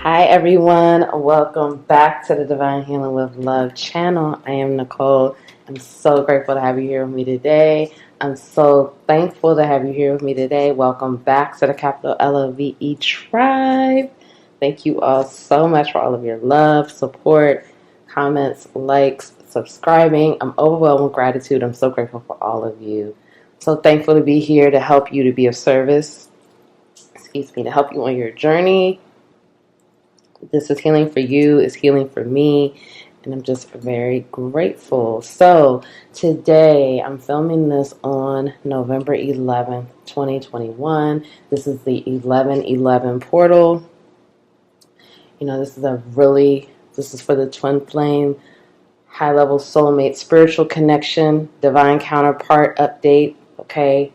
Hi everyone, welcome back to the Divine Healing with Love channel. I am Nicole. I'm so grateful to have you here with me today. I'm so thankful to have you here with me today. Welcome back to the capital LOVE tribe. Thank you all so much for all of your love, support, comments, likes, subscribing. I'm overwhelmed with gratitude. I'm so grateful for all of you. So thankful to be here to help you, to be of service. To help you on your journey. This is healing for you, it's healing for me, and I'm just very grateful. So today I'm filming this on November 11th, 2021. This is the 1111 portal. You know, this is for the twin flame, high level soulmate, spiritual connection, divine counterpart update, okay?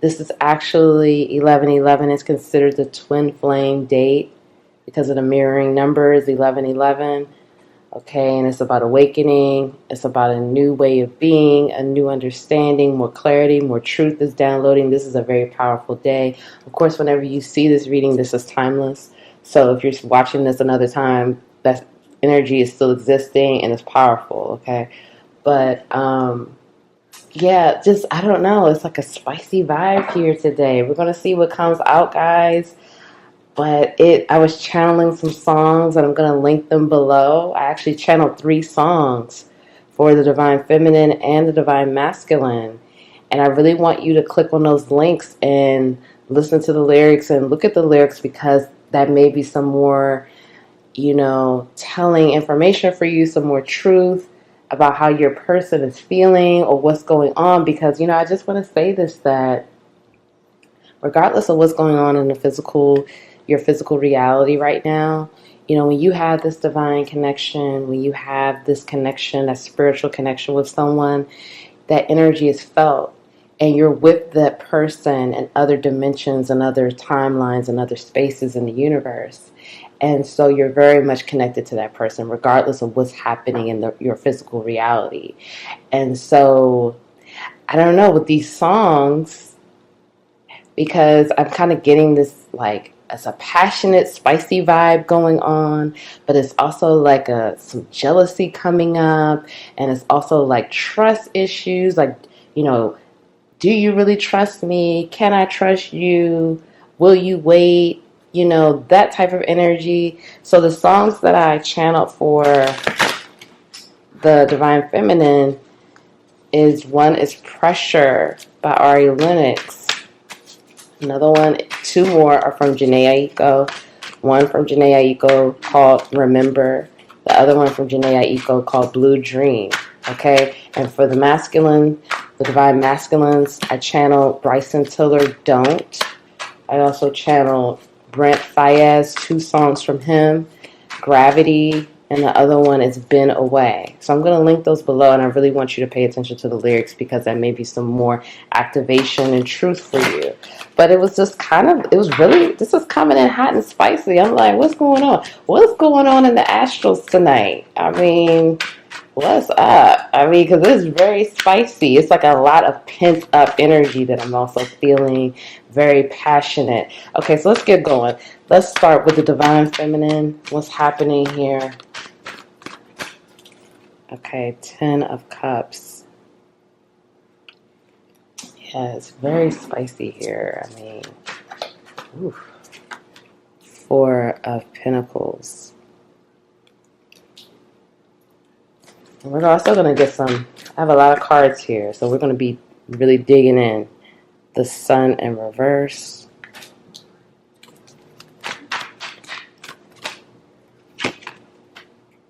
This is actually 1111 is considered the twin flame date because of the mirroring numbers, 1111, okay, and it's about awakening, it's about a new way of being, a new understanding, more clarity, more truth is downloading. This is a very powerful day. Of course, whenever you see this reading, this is timeless, so if you're watching this another time, that energy is still existing and it's powerful, okay, but, yeah, just, I don't know, it's like a spicy vibe here today. We're going to see what comes out, guys. But I was channeling some songs, and I'm going to link them below. I actually channeled 3 songs for the Divine Feminine and the Divine Masculine. And I really want you to click on those links and listen to the lyrics and look at the lyrics, because that may be some more, telling information for you, some more truth about how your person is feeling or what's going on. Because, I just want to say this, that regardless of what's going on in your physical reality right now, when you have this divine connection, when you have this connection, that spiritual connection with someone, that energy is felt, and you're with that person in other dimensions and other timelines and other spaces in the universe. And so you're very much connected to that person, regardless of what's happening in your physical reality. And so, I don't know, with these songs, because I'm kind of getting this, like, it's a passionate, spicy vibe going on, but it's also like some jealousy coming up, and it's also like trust issues, like, do you really trust me? Can I trust you? Will you wait? That type of energy. So the songs that I channeled for the Divine Feminine one is Pressure by Ari Lennox. Another one, 2 more are from Janae Aiko. One from Janae Aiko called Remember. The other one from Janae Aiko called Blue Dream. Okay? And for the masculine, the Divine Masculines, I channel Bryson Tiller, Don't. I also channel Brent Fayez, 2 songs from him, Gravity, and the other one is Been Away. So I'm going to link those below, and I really want you to pay attention to the lyrics, because that may be some more activation and truth for you. But it was just this was coming in hot and spicy. I'm like, what's going on? What's going on in the astrals tonight? I mean, what's up? I mean, because it's very spicy. It's like a lot of pent up energy that I'm also feeling, very passionate. Okay, so let's get going. Let's start with the Divine Feminine. What's happening here? Okay, 10 of Cups. Yeah, it's very spicy here. I mean, oof. 4 of Pentacles. And we're also going to get I have a lot of cards here, so we're going to be really digging in. The Sun in reverse.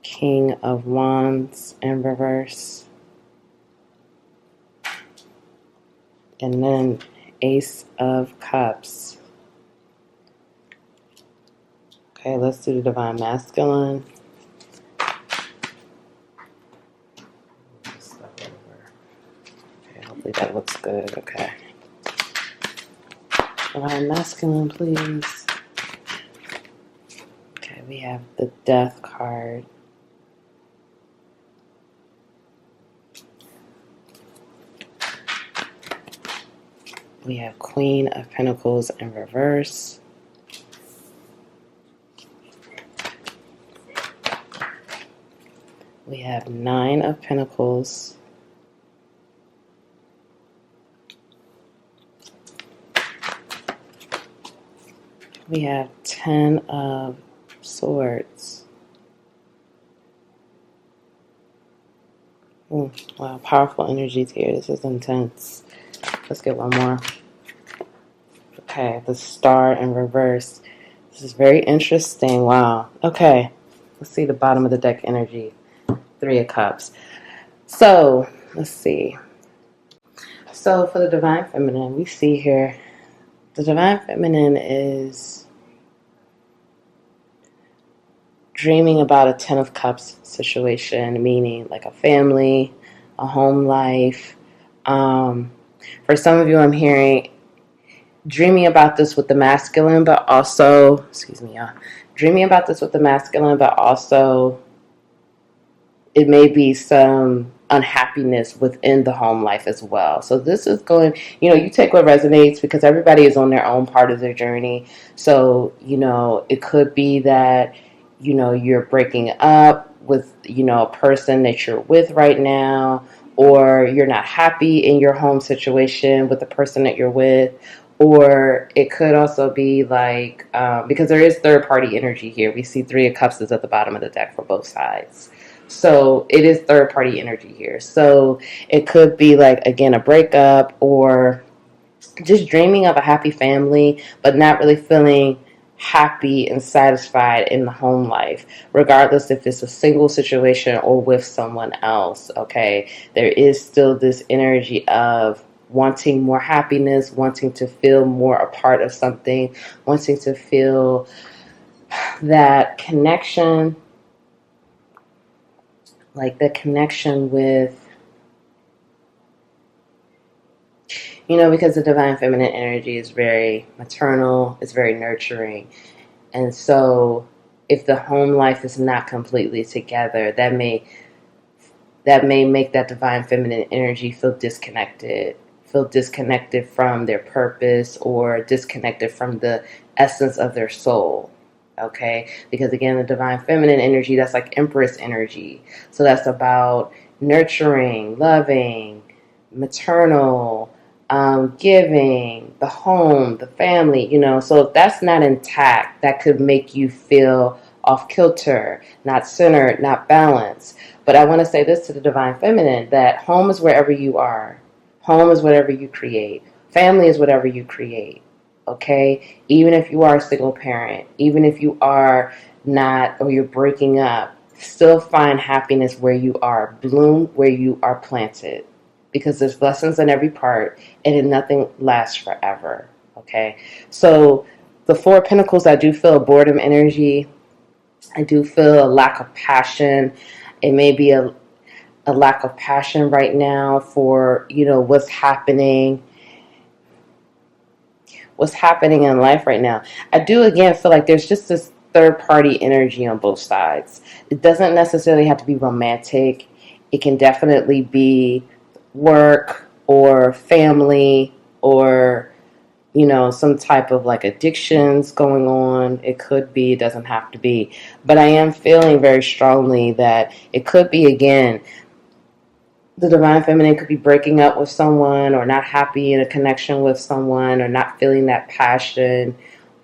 King of Wands in reverse. And then Ace of Cups. Okay, let's do the Divine Masculine. Okay, hopefully that looks good. Okay. Divine Masculine, please. Okay, we have the Death card. We have Queen of Pentacles in reverse. We have 9 of Pentacles. We have 10 of Swords. Wow, powerful energies here. This is intense. Let's get one more. Okay, the Star in reverse. This is very interesting. Wow. Okay, let's see the bottom of the deck energy. 3 of Cups. So, let's see. So, for the Divine Feminine, we see here, the Divine Feminine is dreaming about a 10 of Cups situation, meaning like a family, a home life. For some of you, I'm hearing dreaming about this with the masculine, but also, excuse me, y'all, dreaming about this with the masculine, but also it may be some unhappiness within the home life as well. So this is going, you take what resonates, because everybody is on their own part of their journey. So, it could be that, you're breaking up with, a person that you're with right now, or you're not happy in your home situation with the person that you're with. Or it could also be like, because there is third party energy here. We see 3 of Cups is at the bottom of the deck for both sides. So it is third party energy here. So it could be like, again, a breakup, or just dreaming of a happy family, but not really feeling happy and satisfied in the home life, regardless if it's a single situation or with someone else. Okay, there is still this energy of wanting more happiness, wanting to feel more a part of something, wanting to feel that connection, like the connection with, because the Divine Feminine energy is very maternal, it's very nurturing. And so if the home life is not completely together, that may make that Divine Feminine energy feel disconnected from their purpose, or disconnected from the essence of their soul. Okay, because again, the Divine Feminine energy, that's like Empress energy. So that's about nurturing, loving, maternal, giving, the home, the family, So if that's not intact, that could make you feel off kilter, not centered, not balanced. But I want to say this to the Divine Feminine, that home is wherever you are. Home is whatever you create. Family is whatever you create. Okay? Even if you are a single parent, even if you are not, or you're breaking up, still find happiness where you are. Bloom where you are planted. Because there's lessons in every part, and nothing lasts forever. Okay? So the 4 of Pentacles, I do feel a boredom energy. I do feel a lack of passion. It may be a lack of passion right now for, what's happening in life right now. I do, again, feel like there's just this third party energy on both sides. It doesn't necessarily have to be romantic. It can definitely be work or family, or some type of like addictions going on. It could be, it doesn't have to be. But I am feeling very strongly that it could be, again, the Divine Feminine could be breaking up with someone, or not happy in a connection with someone, or not feeling that passion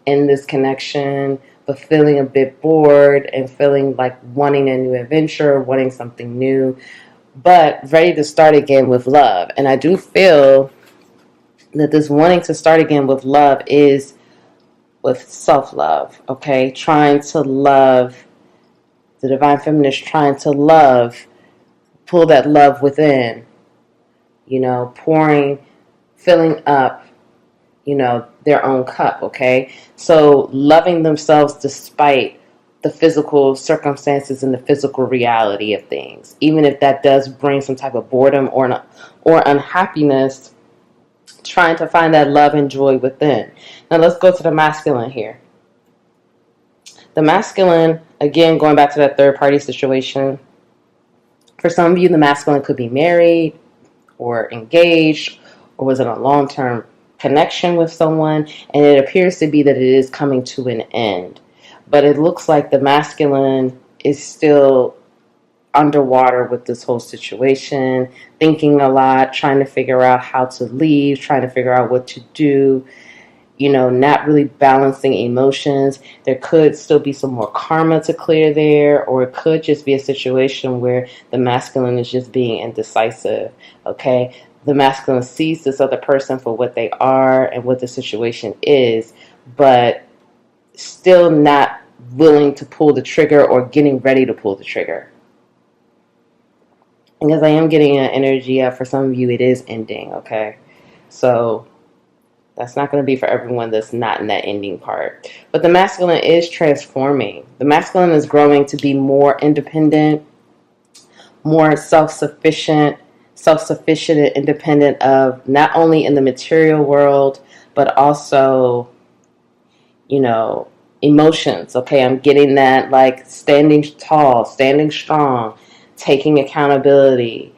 in this connection, but feeling a bit bored and feeling like wanting a new adventure, wanting something new, but ready to start again with love. And I do feel that this wanting to start again with love is with self-love, okay? Trying to love, the Divine Feminine is trying to love, pull that love within, pouring, filling up, their own cup, okay? So loving themselves despite the physical circumstances and the physical reality of things, even if that does bring some type of boredom or unhappiness, trying to find that love and joy within. Now let's go to the masculine here. The masculine, again, going back to that third party situation. For some of you, the masculine could be married or engaged, or was in a long-term connection with someone, and it appears to be that it is coming to an end. But it looks like the masculine is still underwater with this whole situation, thinking a lot, trying to figure out how to leave, trying to figure out what to do, not really balancing emotions. There could still be some more karma to clear there, or it could just be a situation where the masculine is just being indecisive, okay? The masculine sees this other person for what they are and what the situation is, but still not willing to pull the trigger or getting ready to pull the trigger. Because I am getting an energy for some of you, it is ending, okay? So that's not going to be for everyone that's not in that ending part. But the masculine is transforming. The masculine is growing to be more independent, more self-sufficient and independent of not only in the material world, but also, emotions. Okay, I'm getting that, like standing tall, standing strong, taking accountability.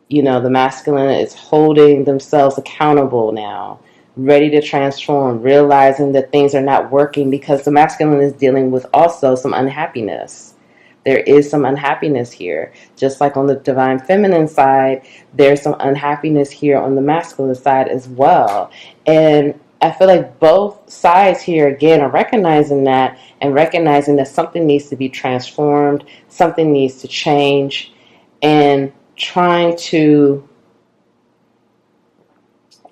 The masculine is holding themselves accountable now, ready to transform, realizing that things are not working, because the masculine is dealing with also some unhappiness. There is some unhappiness here. Just like on the divine feminine side, there's some unhappiness here on the masculine side as well. And I feel like both sides here, again, are recognizing that, and recognizing that something needs to be transformed, something needs to change, and trying to,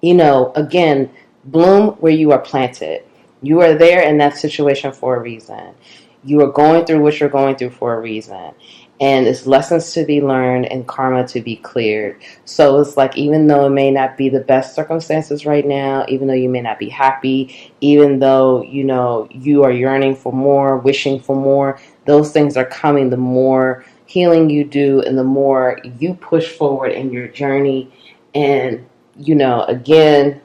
again, bloom where you are planted. You are there in that situation for a reason. You are going through what you're going through for a reason. And it's lessons to be learned and karma to be cleared. So it's like, even though it may not be the best circumstances right now, even though you may not be happy, even though, you are yearning for more, wishing for more, those things are coming. The more healing you do and the more you push forward in your journey. And, again,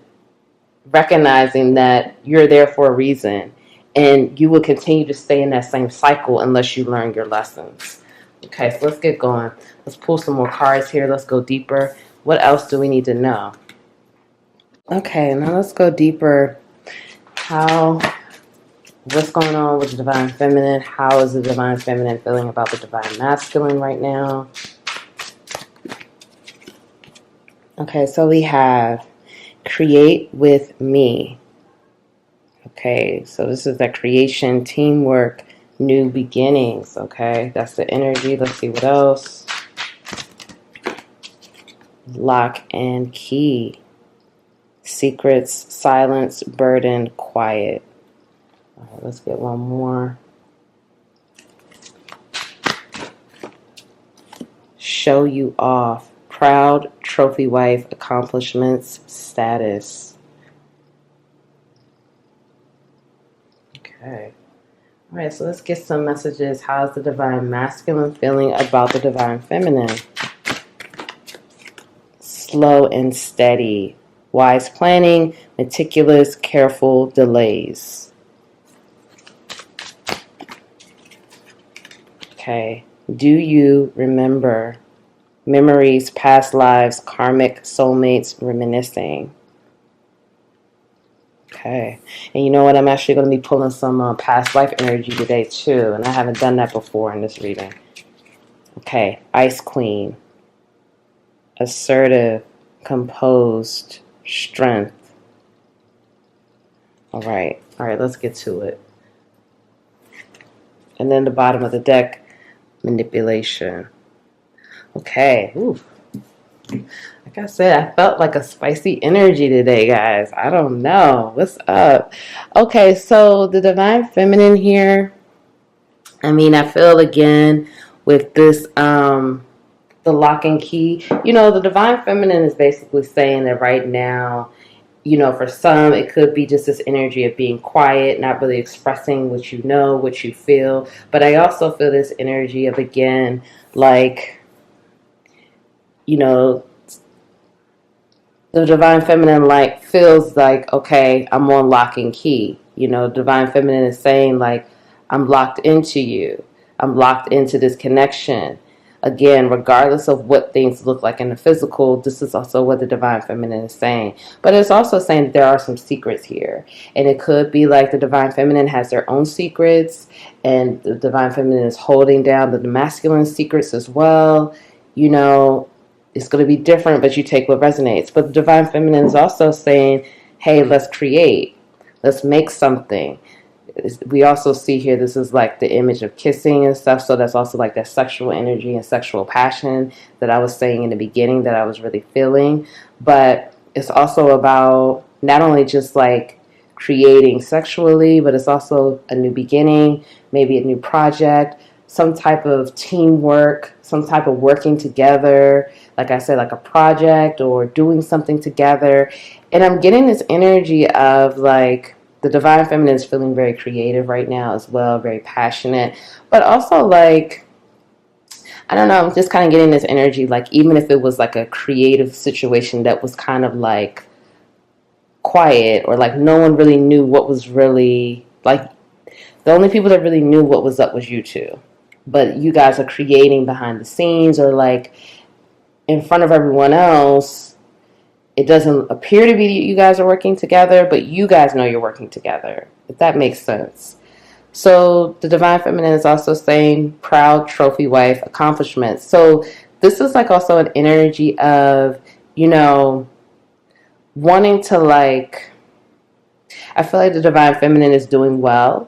recognizing that you're there for a reason, and you will continue to stay in that same cycle unless you learn your lessons. Okay, so let's get going. Let's pull some more cards here. Let's go deeper. What else do we need to know? Okay, now let's go deeper. What's going on with the divine feminine? How is the divine feminine feeling about the divine masculine right now? Okay, so we have create with me. Okay, so this is that creation, teamwork, new beginnings. Okay, that's the energy. Let's see what else. Lock and key. Secrets, silence, burden, quiet. All right, let's get one more. Show you off. Proud, trophy wife, accomplishments, status. Okay. All right, so let's get some messages. How's the divine masculine feeling about the divine feminine? Slow and steady. Wise planning, meticulous, careful delays. Okay. Do you remember? Memories, past lives, karmic, soulmates, reminiscing. Okay. And you know what? I'm actually going to be pulling some past life energy today too. And I haven't done that before in this reading. Okay. Ice Queen. Assertive, composed, strength. All right. All right. Let's get to it. And then the bottom of the deck, manipulation. Okay. Ooh. Like I said, I felt like a spicy energy today, guys. I don't know. What's up? Okay, so the divine feminine here. I feel again with this, the lock and key. The divine feminine is basically saying that right now, for some, it could be just this energy of being quiet, not really expressing what you know, what you feel. But I also feel this energy of, again, like, the divine feminine feels like, okay, I'm on lock and key. Divine feminine is saying, like, I'm locked into you. I'm locked into this connection. Again, regardless of what things look like in the physical, this is also what the divine feminine is saying. But it's also saying that there are some secrets here. And it could be like the divine feminine has their own secrets, and the divine feminine is holding down the masculine secrets as well. You know, it's going to be different, but you take what resonates. But the divine feminine is also saying, hey, let's create. Let's make something. We also see here, this is like the image of kissing and stuff. So that's also like that sexual energy and sexual passion that I was saying in the beginning that I was really feeling. But it's also about not only just like creating sexually, but it's also a new beginning, maybe a new project, some type of teamwork, some type of working together. Like I said, like a project or doing something together. And I'm getting this energy of like, the divine feminine is feeling very creative right now as well, very passionate, but also like, I don't know, I'm just kind of getting this energy, like even if it was like a creative situation that was kind of like quiet, or like no one really knew what was really, like the only people that really knew what was up was you two. But you guys are creating behind the scenes, or like in front of everyone else. It doesn't appear to be that you guys are working together, but you guys know you're working together, if that makes sense. So the divine feminine is also saying proud trophy wife, accomplishments. So this is like also an energy of, you know, wanting to like, I feel like the divine feminine is doing well,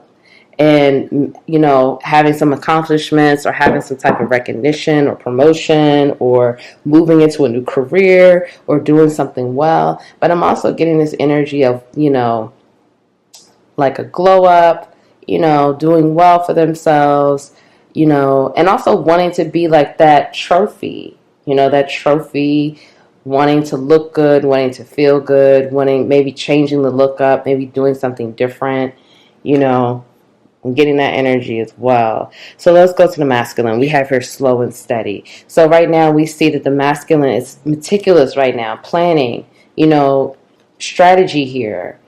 and you know, having some accomplishments or having some type of recognition or promotion or moving into a new career or doing something well. But I'm also getting this energy of, you know, like a glow up, you know, doing well for themselves, you know, and also wanting to be like that trophy, you know, that trophy, wanting to look good, wanting to feel good, wanting, maybe changing the look up, maybe doing something different, you know. I'm getting that energy as well. So let's go to the masculine. We have here slow and steady. So right now we see that the masculine is meticulous right now, planning, you know, strategy here,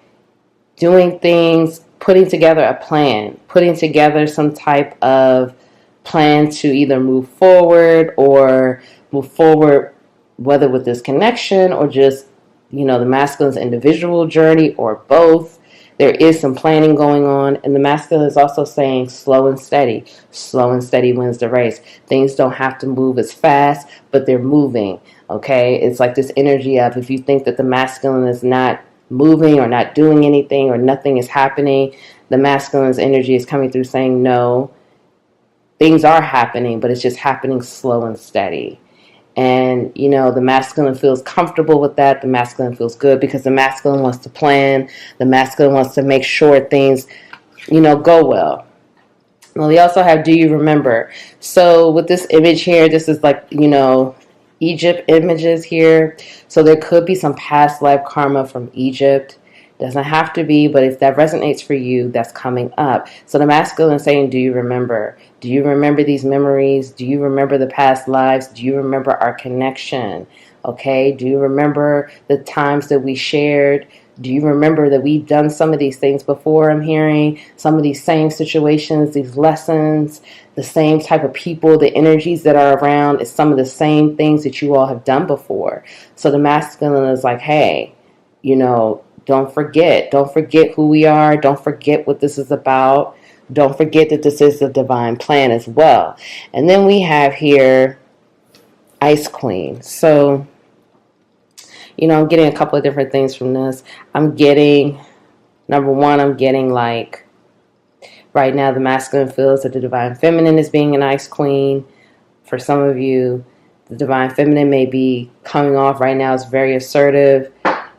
doing things, putting together a plan, putting together some type of plan to either move forward, whether with this connection or just, you know, the masculine's individual journey, or both. There is some planning going on, and the masculine is also saying slow and steady. Slow and steady wins the race. Things don't have to move as fast, but they're moving, okay? It's like this energy of, if you think that the masculine is not moving or not doing anything or nothing is happening, the masculine's energy is coming through saying, no, things are happening, but it's just happening slow and steady. And, you know, the masculine feels comfortable with that. The masculine feels good because the masculine wants to plan. The masculine wants to make sure things, you know, go well. Well, we also have, do you remember? So with this image here, this is like, you know, Egypt images here. So there could be some past life karma from Egypt. Doesn't have to be, but if that resonates for you, that's coming up. So the masculine is saying, do you remember? Do you remember these memories? Do you remember the past lives? Do you remember our connection? Okay, do you remember the times that we shared? Do you remember that we've done some of these things before? I'm hearing some of these same situations, these lessons, the same type of people, the energies that are around is some of the same things that you all have done before. So the masculine is like, hey, you know, don't forget who we are. Don't forget what this is about. Don't forget that this is the divine plan as well. And then we have here Ice Queen. So, you know, I'm getting a couple of different things from this. I'm getting, number one, I'm getting like, right now the masculine feels that the divine feminine is being an Ice Queen. For some of you, the divine feminine may be coming off right now as very assertive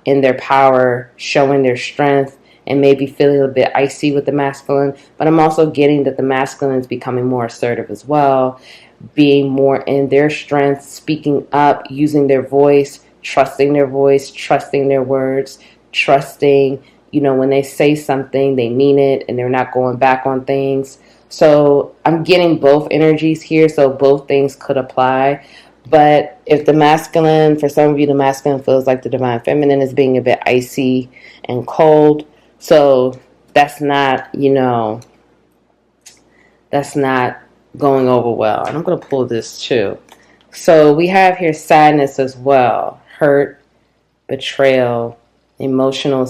in their power, showing their strength, and maybe feeling a bit icy with the masculine. But I'm also getting that the masculine is becoming more assertive as well, being more in their strength, speaking up, using their voice, trusting their words, trusting, you know, when they say something, they mean it, and they're not going back on things. So I'm getting both energies here, so both things could apply. But if the masculine, for some of you, the masculine feels like the divine feminine is being a bit icy and cold. So that's not, you know, that's not going over well. And I'm going to pull this too. So we have here sadness as well, hurt, betrayal, emotional,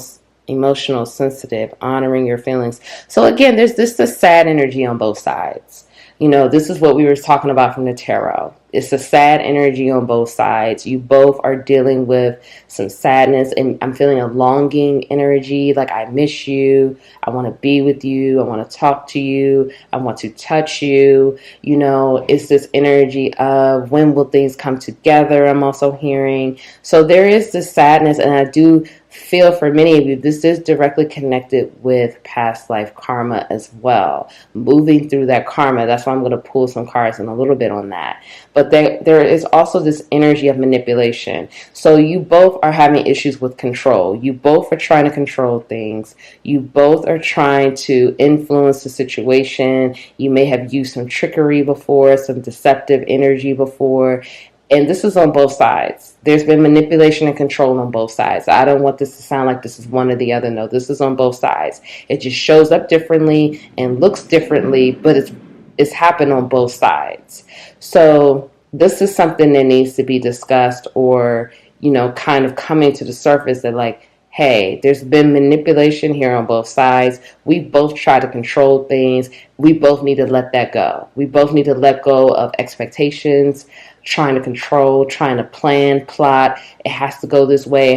sensitive, honoring your feelings. So again, there's the sad energy on both sides. You know, this is what we were talking about from the tarot. It's a sad energy on both sides. You both are dealing with some sadness, and I'm feeling a longing energy, like I miss you, I want to be with you, I want to talk to you, I want to touch you. You know, it's this energy of when will things come together, I'm also hearing. So there is this sadness, and I do feel for many of you, this is directly connected with past life karma as well. Moving through that karma, that's why I'm going to pull some cards in a little bit on that. But there is also this energy of manipulation. So you both are having issues with control. You both are trying to control things. You both are trying to influence the situation. You may have used some trickery before, some deceptive energy before. And this is on both sides. There's been manipulation and control on both sides. I don't want this to sound like this is one or the other. No, this is on both sides. It just shows up differently and looks differently, but it's happened on both sides. So this is something that needs to be discussed, or, you know, kind of coming to the surface that, like, hey, there's been manipulation here on both sides. We both try to control things. We both need to let that go. We both need to let go of expectations, trying to control, trying to plan, plot. It has to go this way.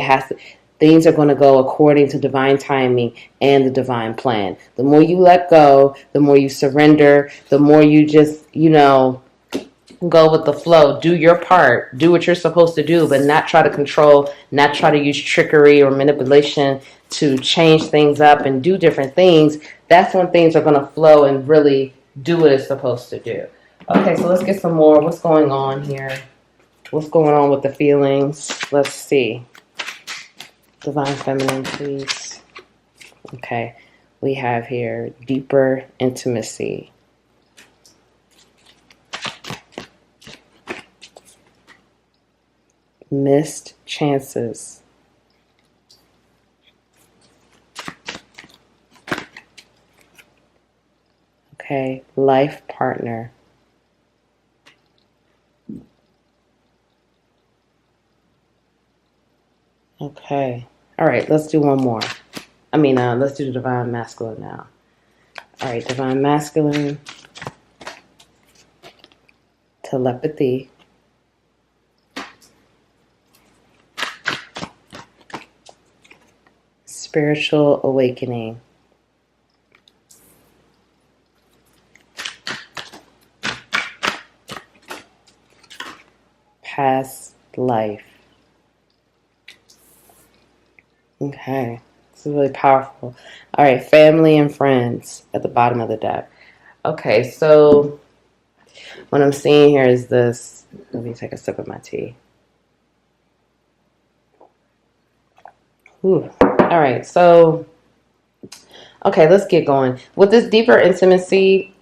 Things are going to go according to divine timing and the divine plan. The more you let go, the more you surrender, the more you just, you know, go with the flow. Do your part. Do what you're supposed to do, but not try to control, not try to use trickery or manipulation to change things up and do different things. That's when things are going to flow and really do what it's supposed to do. Okay, so let's get some more. What's going on here? What's going on with the feelings? Let's see. Divine Feminine, please. Okay, we have here deeper intimacy. Missed chances. Okay, life partner. Okay. All right, let's do one more. Let's do the Divine Masculine now. All right, Divine Masculine. Telepathy. Spiritual awakening. Past life. Okay, this is really powerful. All right, family and friends at the bottom of the deck. Okay, so what I'm seeing here is this. Let me take a sip of my tea. Ooh. All right, so, okay, let's get going. With this deeper intimacy,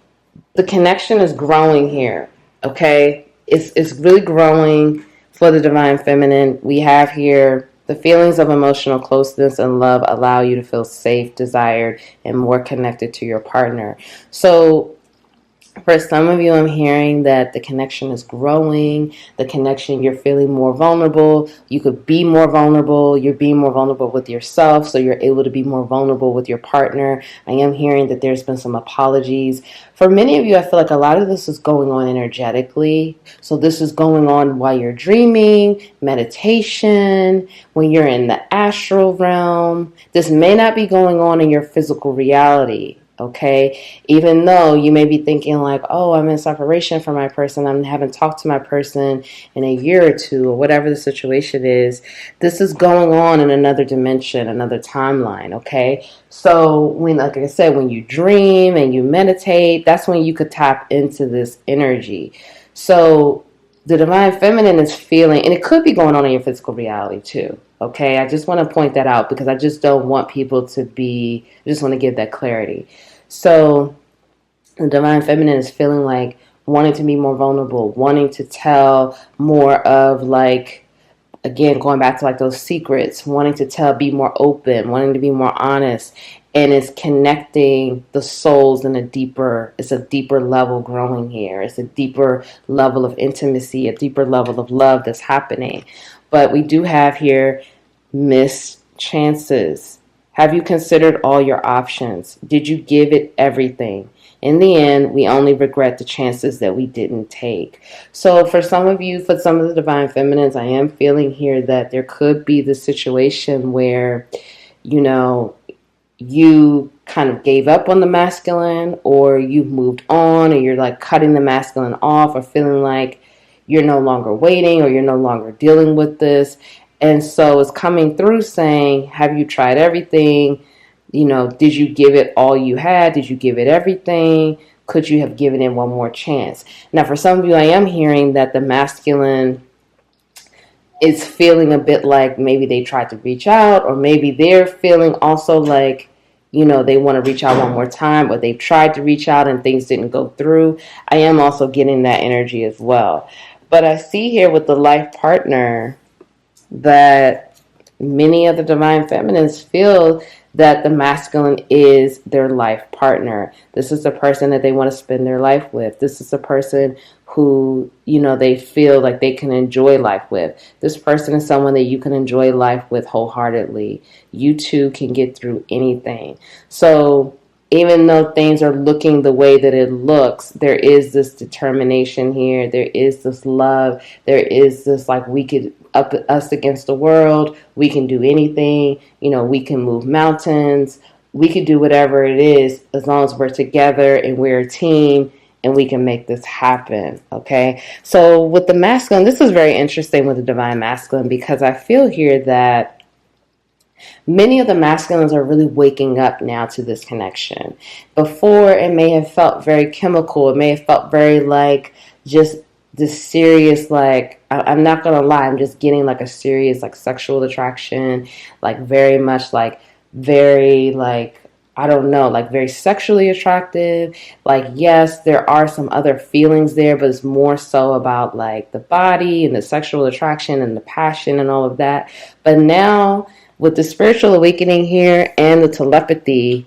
the connection is growing here, okay? It's really growing for the Divine Feminine. We have here the feelings of emotional closeness and love allow you to feel safe, desired, and more connected to your partner. So for some of you, I'm hearing that the connection is growing. The connection, you're feeling more vulnerable. You could be more vulnerable. You're being more vulnerable with yourself, so you're able to be more vulnerable with your partner. I am hearing that there's been some apologies. For many of you, I feel like a lot of this is going on energetically. So this is going on while you're dreaming, meditation, when you're in the astral realm. This may not be going on in your physical reality. Okay, even though you may be thinking like, oh, I'm in separation from my person, I haven't talked to my person in a year or two, or whatever the situation is, this is going on in another dimension, another timeline, okay? So when, like I said, when you dream and you meditate, that's when you could tap into this energy. So the Divine Feminine is feeling, and it could be going on in your physical reality too. Okay, I just want to point that out because I just don't want people to be, I just want to give that clarity. So the Divine Feminine is feeling like wanting to be more vulnerable, wanting to tell more of like, again, going back to like those secrets, wanting to tell, be more open, wanting to be more honest. and it's connecting the souls in it's a deeper level growing here. It's a deeper level of intimacy, a deeper level of love that's happening. But we do have here missed chances. Have you considered all your options? Did you give it everything? In the end, we only regret the chances that we didn't take. So for some of you, for some of the divine feminines, I am feeling here that there could be the situation where, you know, you kind of gave up on the masculine, or you've moved on, or you're like cutting the masculine off, or feeling like you're no longer waiting, or you're no longer dealing with this. And so it's coming through saying, have you tried everything? You know, did you give it all you had? Did you give it everything? Could you have given it one more chance? Now, for some of you, I am hearing that the masculine is feeling a bit like maybe they tried to reach out, or maybe they're feeling also like, you know, they want to reach out one more time, or they've tried to reach out and things didn't go through. I am also getting that energy as well. But I see here with the life partner that many of the divine feminines feel that the masculine is their life partner. This is the person that they want to spend their life with. This is the person who, you know, they feel like they can enjoy life with. This person is someone that you can enjoy life with wholeheartedly. You two can get through anything. So even though things are looking the way that it looks, there is this determination here. There is this love. There is this like, we could up us against the world. We can do anything. You know, we can move mountains. We could do whatever it is as long as we're together and we're a team and we can make this happen. Okay. So with the masculine, this is very interesting with the divine masculine, because I feel here that many of the masculines are really waking up now to this connection. Before, it may have felt very chemical. It may have felt very like just this serious, like, I'm not going to lie, I'm just getting like a serious, like, sexual attraction, like very much like, very like, I don't know, like very sexually attractive. Like, yes, there are some other feelings there, but it's more so about like the body and the sexual attraction and the passion and all of that. But now with the spiritual awakening here and the telepathy,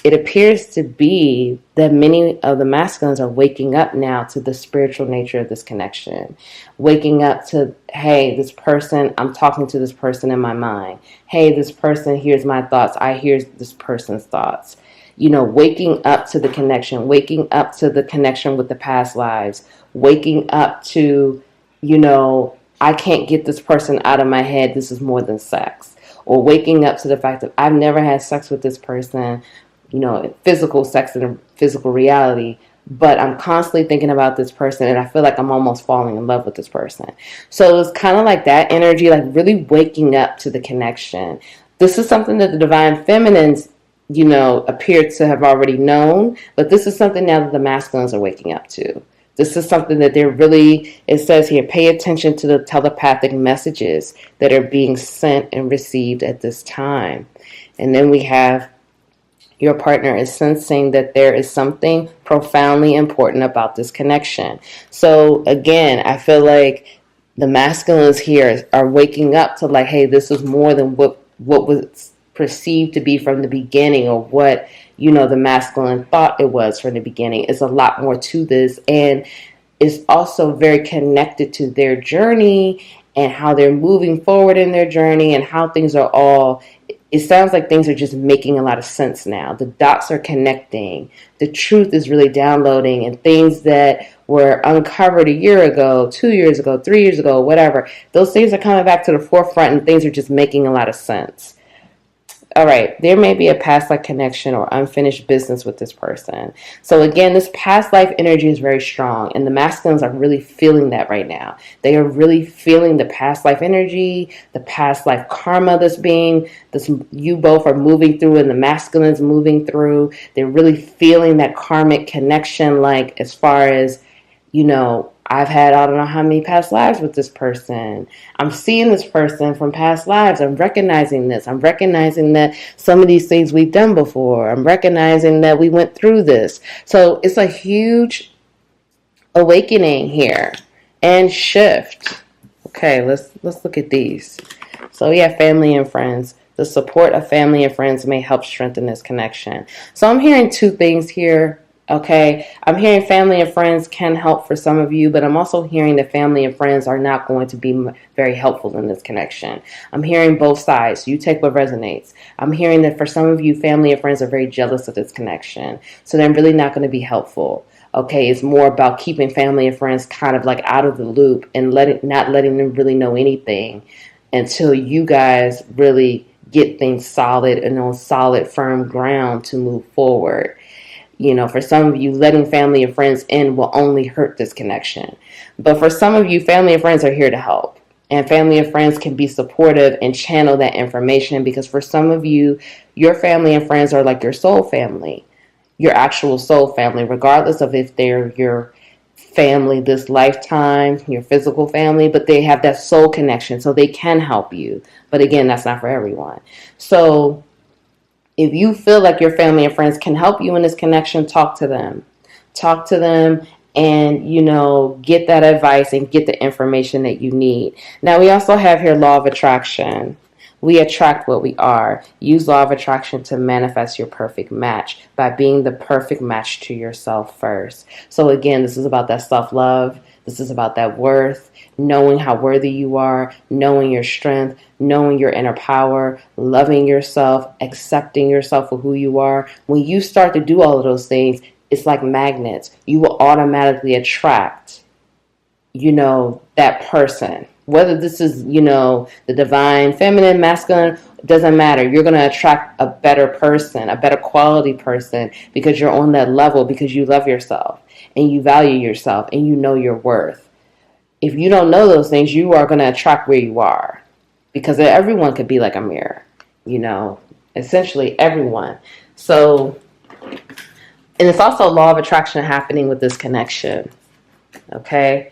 it appears to be that many of the masculines are waking up now to the spiritual nature of this connection. Waking up to, hey, this person, I'm talking to this person in my mind. Hey, this person hears my thoughts. I hear this person's thoughts. You know, waking up to the connection, waking up to the connection with the past lives, waking up to, you know, I can't get this person out of my head. This is more than sex. Or waking up to the fact that I've never had sex with this person, you know, physical sex in a physical reality, but I'm constantly thinking about this person and I feel like I'm almost falling in love with this person. So it's kind of like that energy, like really waking up to the connection. This is something that the divine feminines, you know, appear to have already known, but this is something now that the masculines are waking up to. This is something that they're really, it says here, pay attention to the telepathic messages that are being sent and received at this time. And then we have, your partner is sensing that there is something profoundly important about this connection. So again, I feel like the masculines here are waking up to like, hey, this is more than what was perceived to be from the beginning, or what, you know, the masculine thought it was from the beginning. It's a lot more to this, and it's also very connected to their journey and how they're moving forward in their journey and how things are all, it sounds like things are just making a lot of sense now. The dots are connecting. The truth is really downloading, and things that were uncovered a year ago, 2 years ago, 3 years ago, whatever, those things are coming back to the forefront and things are just making a lot of sense. All right, there may be a past life connection or unfinished business with this person. So again, this past life energy is very strong, and the masculines are really feeling that right now. They are really feeling the past life energy, the past life karma this you both are moving through, and the masculines moving through. They're really feeling that karmic connection, like as far as, you know, I've had I don't know how many past lives with this person. I'm seeing this person from past lives. I'm recognizing this. I'm recognizing that some of these things we've done before. I'm recognizing that we went through this. So it's a huge awakening here and shift. Okay, let's look at these. So yeah, family and friends. The support of family and friends may help strengthen this connection. So I'm hearing two things here. Okay, I'm hearing family and friends can help for some of you, but I'm also hearing that family and friends are not going to be very helpful in this connection. I'm hearing both sides. You take what resonates. I'm hearing that for some of you, family and friends are very jealous of this connection, so they're really not going to be helpful. Okay, it's more about keeping family and friends kind of like out of the loop and not letting them really know anything until you guys really get things solid and on solid, firm ground to move forward. You know, for some of you, letting family and friends in will only hurt this connection. But for some of you, family and friends are here to help. And family and friends can be supportive and channel that information, because for some of you, your family and friends are like your soul family, your actual soul family, regardless of if they're your family this lifetime, your physical family, but they have that soul connection, so they can help you. But again, that's not for everyone. So if you feel like your family and friends can help you in this connection, talk to them. Talk to them and, you know, get that advice and get the information that you need. Now, we also have here law of attraction. We attract what we are. Use law of attraction to manifest your perfect match by being the perfect match to yourself first. So again, this is about that self-love. This is about that worth, knowing how worthy you are, knowing your strength, knowing your inner power, loving yourself, accepting yourself for who you are. When you start to do all of those things, it's like magnets. You will automatically attract, you know, that person. Whether this is, you know, the divine, feminine, masculine, doesn't matter. You're going to attract a better person, a better quality person, because you're on that level, because you love yourself and you value yourself and you know your worth. If you don't know those things, you are going to attract where you are, because everyone could be like a mirror, you know, essentially everyone. So, and it's also a law of attraction happening with this connection, okay?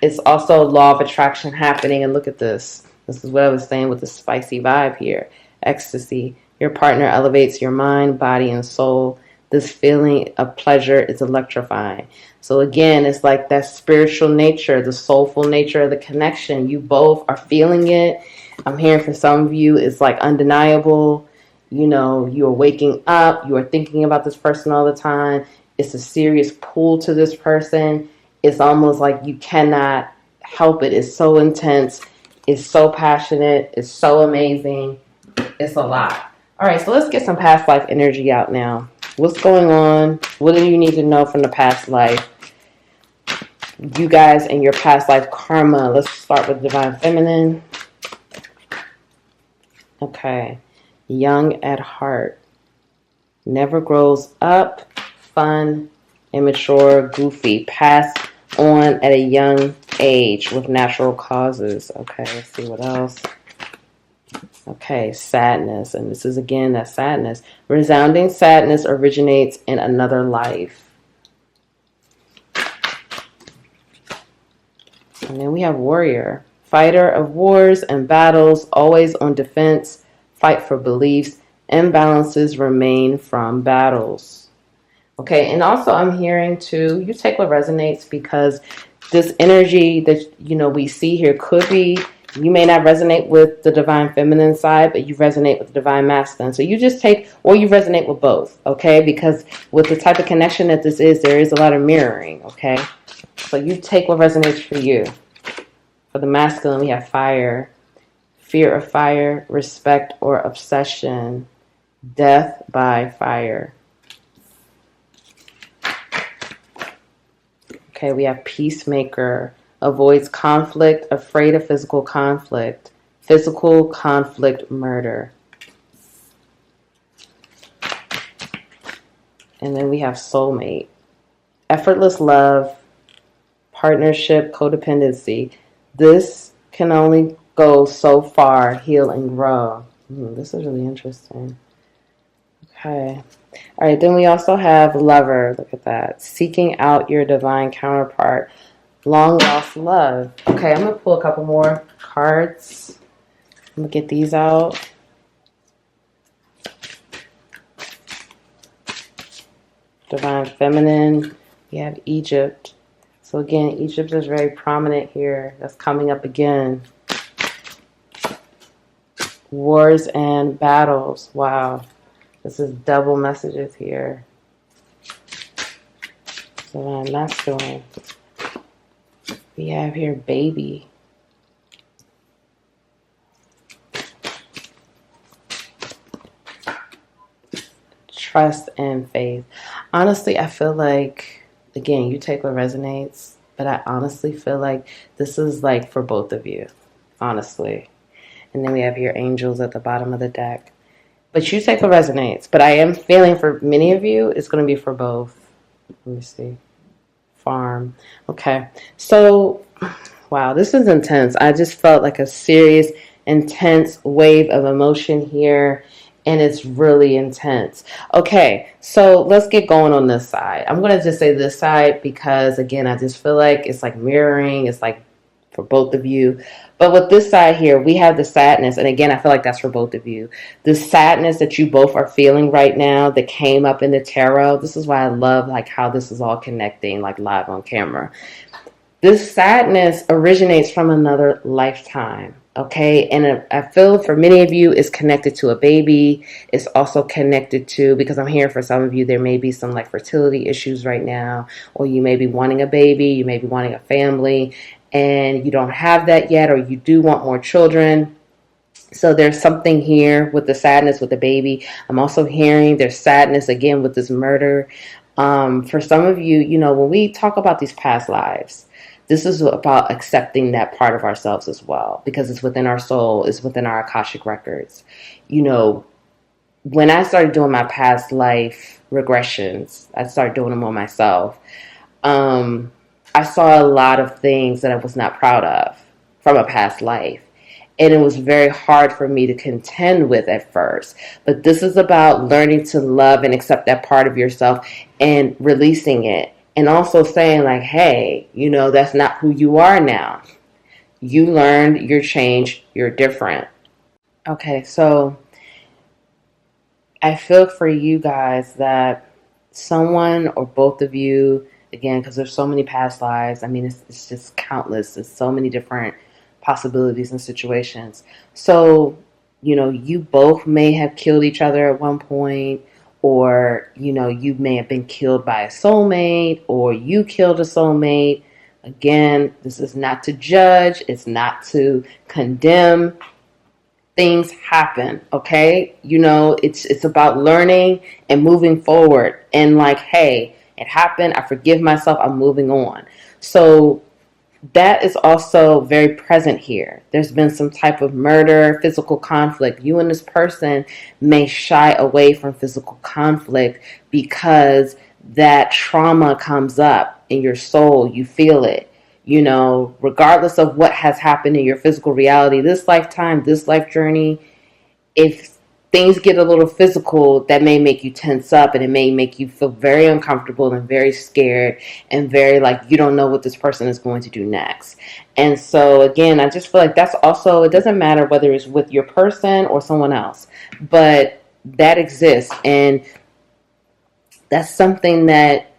It's also a law of attraction happening, and look at this. This is what I was saying with the spicy vibe here. Ecstasy. Your partner elevates your mind, body, and soul. This feeling of pleasure is electrifying. So again, it's like that spiritual nature, the soulful nature of the connection. You both are feeling it. I'm hearing for some of you, it's like undeniable. You know, you are waking up. You are thinking about this person all the time. It's a serious pull to this person. It's almost like you cannot help it. It's so intense. It's so passionate. It's so amazing. It's a lot. All right, so let's get some past life energy out now. What's going on? What do you need to know from the past life? You guys and your past life karma. Let's start with Divine Feminine. Okay. Young at heart. Never grows up. Fun. Immature. Goofy. Passed on at a young age with natural causes. Okay, let's see what else. Okay, sadness. And this is again that sadness. Resounding sadness originates in another life. And then we have warrior. Fighter of wars and battles, always on defense. Fight for beliefs. Imbalances remain from battles. Okay, and also I'm hearing too, you take what resonates, because this energy that, you know, we see here could be, you may not resonate with the divine feminine side, but you resonate with the divine masculine. So you just take, or you resonate with both, okay? Because with the type of connection that this is, there is a lot of mirroring, okay? So you take what resonates for you. For the masculine, we have fire, fear of fire, respect or obsession, death by fire. Okay, we have peacemaker, avoids conflict, afraid of physical conflict, murder. And then we have soulmate, effortless love, partnership, codependency. This can only go so far, heal and grow. This is really interesting. Okay. All right, then we also have lover. Look at that. Seeking out your divine counterpart. Long lost love. Okay, I'm going to pull a couple more cards. I'm going to get these out. Divine feminine. We have Egypt. So again, Egypt is very prominent here. That's coming up again. Wars and battles. Wow. This is double messages here. Divine masculine. We have here baby. Trust and faith. Honestly, I feel like, again, you take what resonates, but I honestly feel like this is like for both of you. Honestly. And then we have your angels at the bottom of the deck. But you take what resonates. But I am feeling for many of you, it's going to be for both. Let me see. Farm. Okay. So, wow, this is intense. I just felt like a serious, intense wave of emotion here. And it's really intense. Okay, so let's get going on this side. I'm going to just say this side because, again, I just feel like it's like mirroring. It's like for both of you. But with this side here, we have the sadness. And again, I feel like that's for both of you. The sadness that you both are feeling right now that came up in the tarot. This is why I love like how this is all connecting like live on camera. This sadness originates from another lifetime. Okay, and I feel for many of you it's connected to a baby. It's also connected to, because I'm hearing for some of you there may be some like fertility issues right now, or you may be wanting a baby, you may be wanting a family, and you don't have that yet, or you do want more children. So there's something here with the sadness with the baby. I'm also hearing there's sadness again with this murder. For some of you, you know, when we talk about these past lives, this is about accepting that part of ourselves as well, because it's within our soul, it's within our Akashic records. You know, when I started doing my past life regressions, I started doing them on myself. I saw a lot of things that I was not proud of from a past life. And it was very hard for me to contend with at first. But this is about learning to love and accept that part of yourself and releasing it. And also saying like, hey, you know, that's not who you are now. You learned, you're changed, you're different. Okay, so I feel for you guys that someone or both of you, again, because there's so many past lives. I mean, it's just countless. There's so many different possibilities and situations. So, you know, you both may have killed each other at one point, or, you know, you may have been killed by a soulmate, or you killed a soulmate. Again, this is not to judge. It's not to condemn. Things happen, okay? You know, it's about learning and moving forward. And like, hey, it happened. I forgive myself. I'm moving on. So that is also very present here. There's been some type of murder, physical conflict. You and this person may shy away from physical conflict because that trauma comes up in your soul. You feel it, you know, regardless of what has happened in your physical reality, this lifetime, this life journey. If things get a little physical, that may make you tense up, and it may make you feel very uncomfortable and very scared and very like you don't know what this person is going to do next. And so again, I just feel like that's also, it doesn't matter whether it's with your person or someone else, but that exists, and that's something that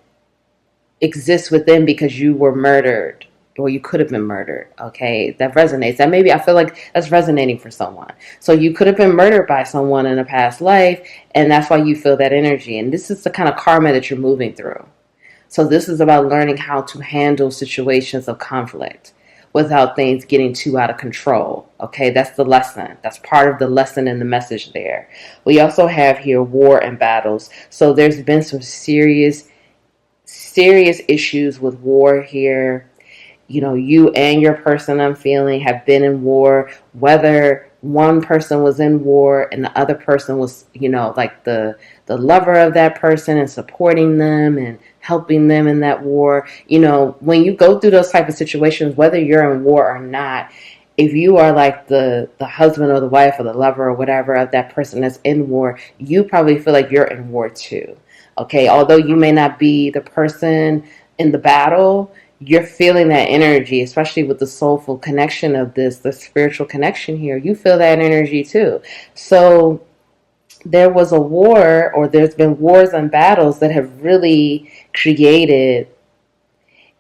exists within because you were murdered, or you could have been murdered. Okay, that resonates. That maybe I feel like that's resonating for someone. So you could have been murdered by someone in a past life, and that's why you feel that energy. And this is the kind of karma that you're moving through. So this is about learning how to handle situations of conflict without things getting too out of control. Okay, that's the lesson. That's part of the lesson and the message there. We also have here war and battles. So there's been some serious issues with war here. You know, you and your person, I'm feeling, have been in war, whether one person was in war and the other person was, you know, like the lover of that person and supporting them and helping them in that war. You know, when you go through those type of situations, whether you're in war or not, if you are like the husband or the wife or the lover or whatever of that person that's in war, you probably feel like you're in war too. Okay, although you may not be the person in the battle, you're feeling that energy, especially with the soulful connection of this, the spiritual connection here. You feel that energy too. So there was a war, or there's been wars and battles that have really created,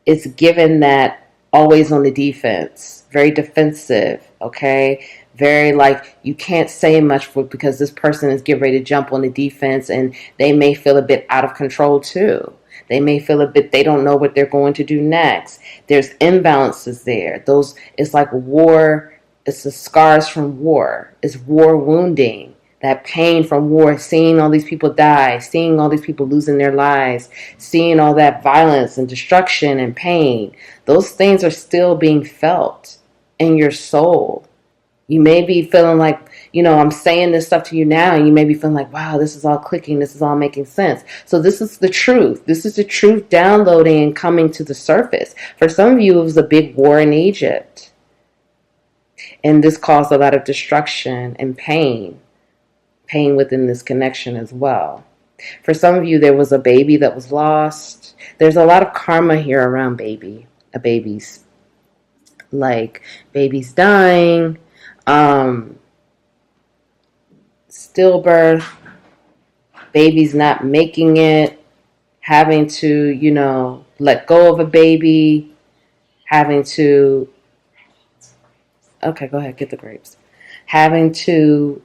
it's given that always on the defense, very defensive, okay? Very like you can't say much because this person is getting ready to jump on the defense, and they may feel a bit out of control too. They may feel a bit, they don't know what they're going to do next. There's imbalances there. Those, it's like war. It's the scars from war. It's war wounding. That pain from war, seeing all these people die, seeing all these people losing their lives, seeing all that violence and destruction and pain. Those things are still being felt in your soul. You may be feeling like, I'm saying this stuff to you now, and you may be feeling like, wow, this is all clicking, this is all making sense. So this is the truth. This is the truth downloading and coming to the surface. For some of you, it was a big war in Egypt. And this caused a lot of destruction and pain within this connection as well. For some of you, there was a baby that was lost. There's a lot of karma here around babies. Like babies dying, stillbirth, babies not making it, having to, let go of a baby, having to, okay, go ahead, get the grapes. Having to,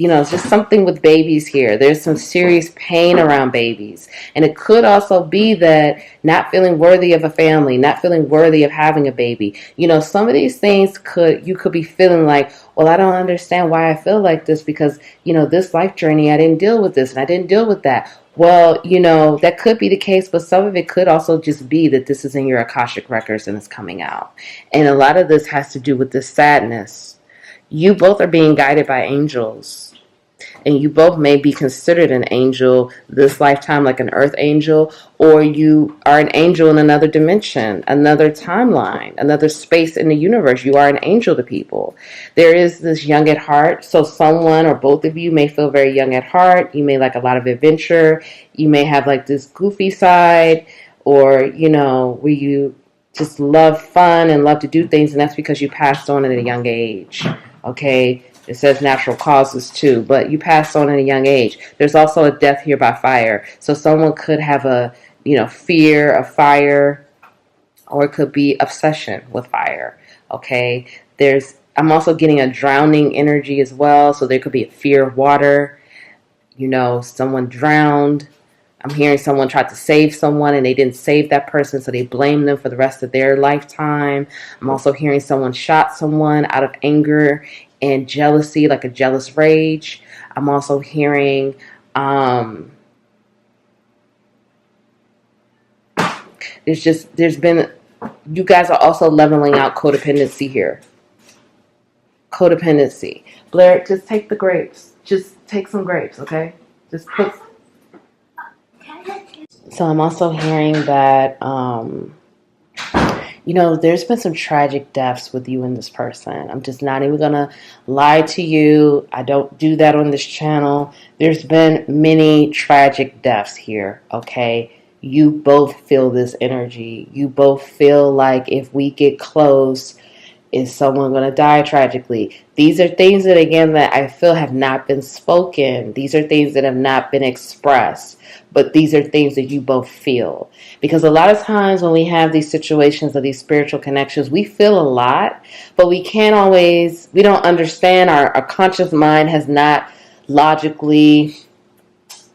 it's just something with babies here. There's some serious pain around babies. And it could also be that not feeling worthy of a family, not feeling worthy of having a baby. Some of these things you could be feeling like, well, I don't understand why I feel like this because, this life journey, I didn't deal with this and I didn't deal with that. Well, that could be the case, but some of it could also just be that this is in your Akashic records and it's coming out. And a lot of this has to do with this sadness. You both are being guided by angels. And you both may be considered an angel this lifetime, like an earth angel, or you are an angel in another dimension, another timeline, another space in the universe. You are an angel to people. There is this young at heart. So someone or both of you may feel very young at heart. You may like a lot of adventure. You may have like this goofy side, or, where you just love fun and love to do things. And that's because you passed on at a young age. Okay. It says natural causes too, but you passed on at a young age. There's also a death here by fire. So someone could have a, fear of fire, or it could be obsession with fire. Okay. I'm also getting a drowning energy as well. So there could be a fear of water. Someone drowned. I'm hearing someone tried to save someone and they didn't save that person, so they blame them for the rest of their lifetime. I'm also hearing someone shot someone out of anger and jealousy, like a jealous rage. I'm also hearing you guys are also leveling out codependency here. Codependency. Blair, just take the grapes. Just take some grapes, okay? Just put. So I'm also hearing that there's been some tragic deaths with you and this person. I'm just not even going to lie to you. I don't do that on this channel. There's been many tragic deaths here, okay? You both feel this energy. You both feel like if we get close, is someone going to die tragically? These are things that, again, that I feel have not been spoken. These are things that have not been expressed. But these are things that you both feel. Because a lot of times when we have these situations of these spiritual connections, we feel a lot, but we don't understand. Our conscious mind has not logically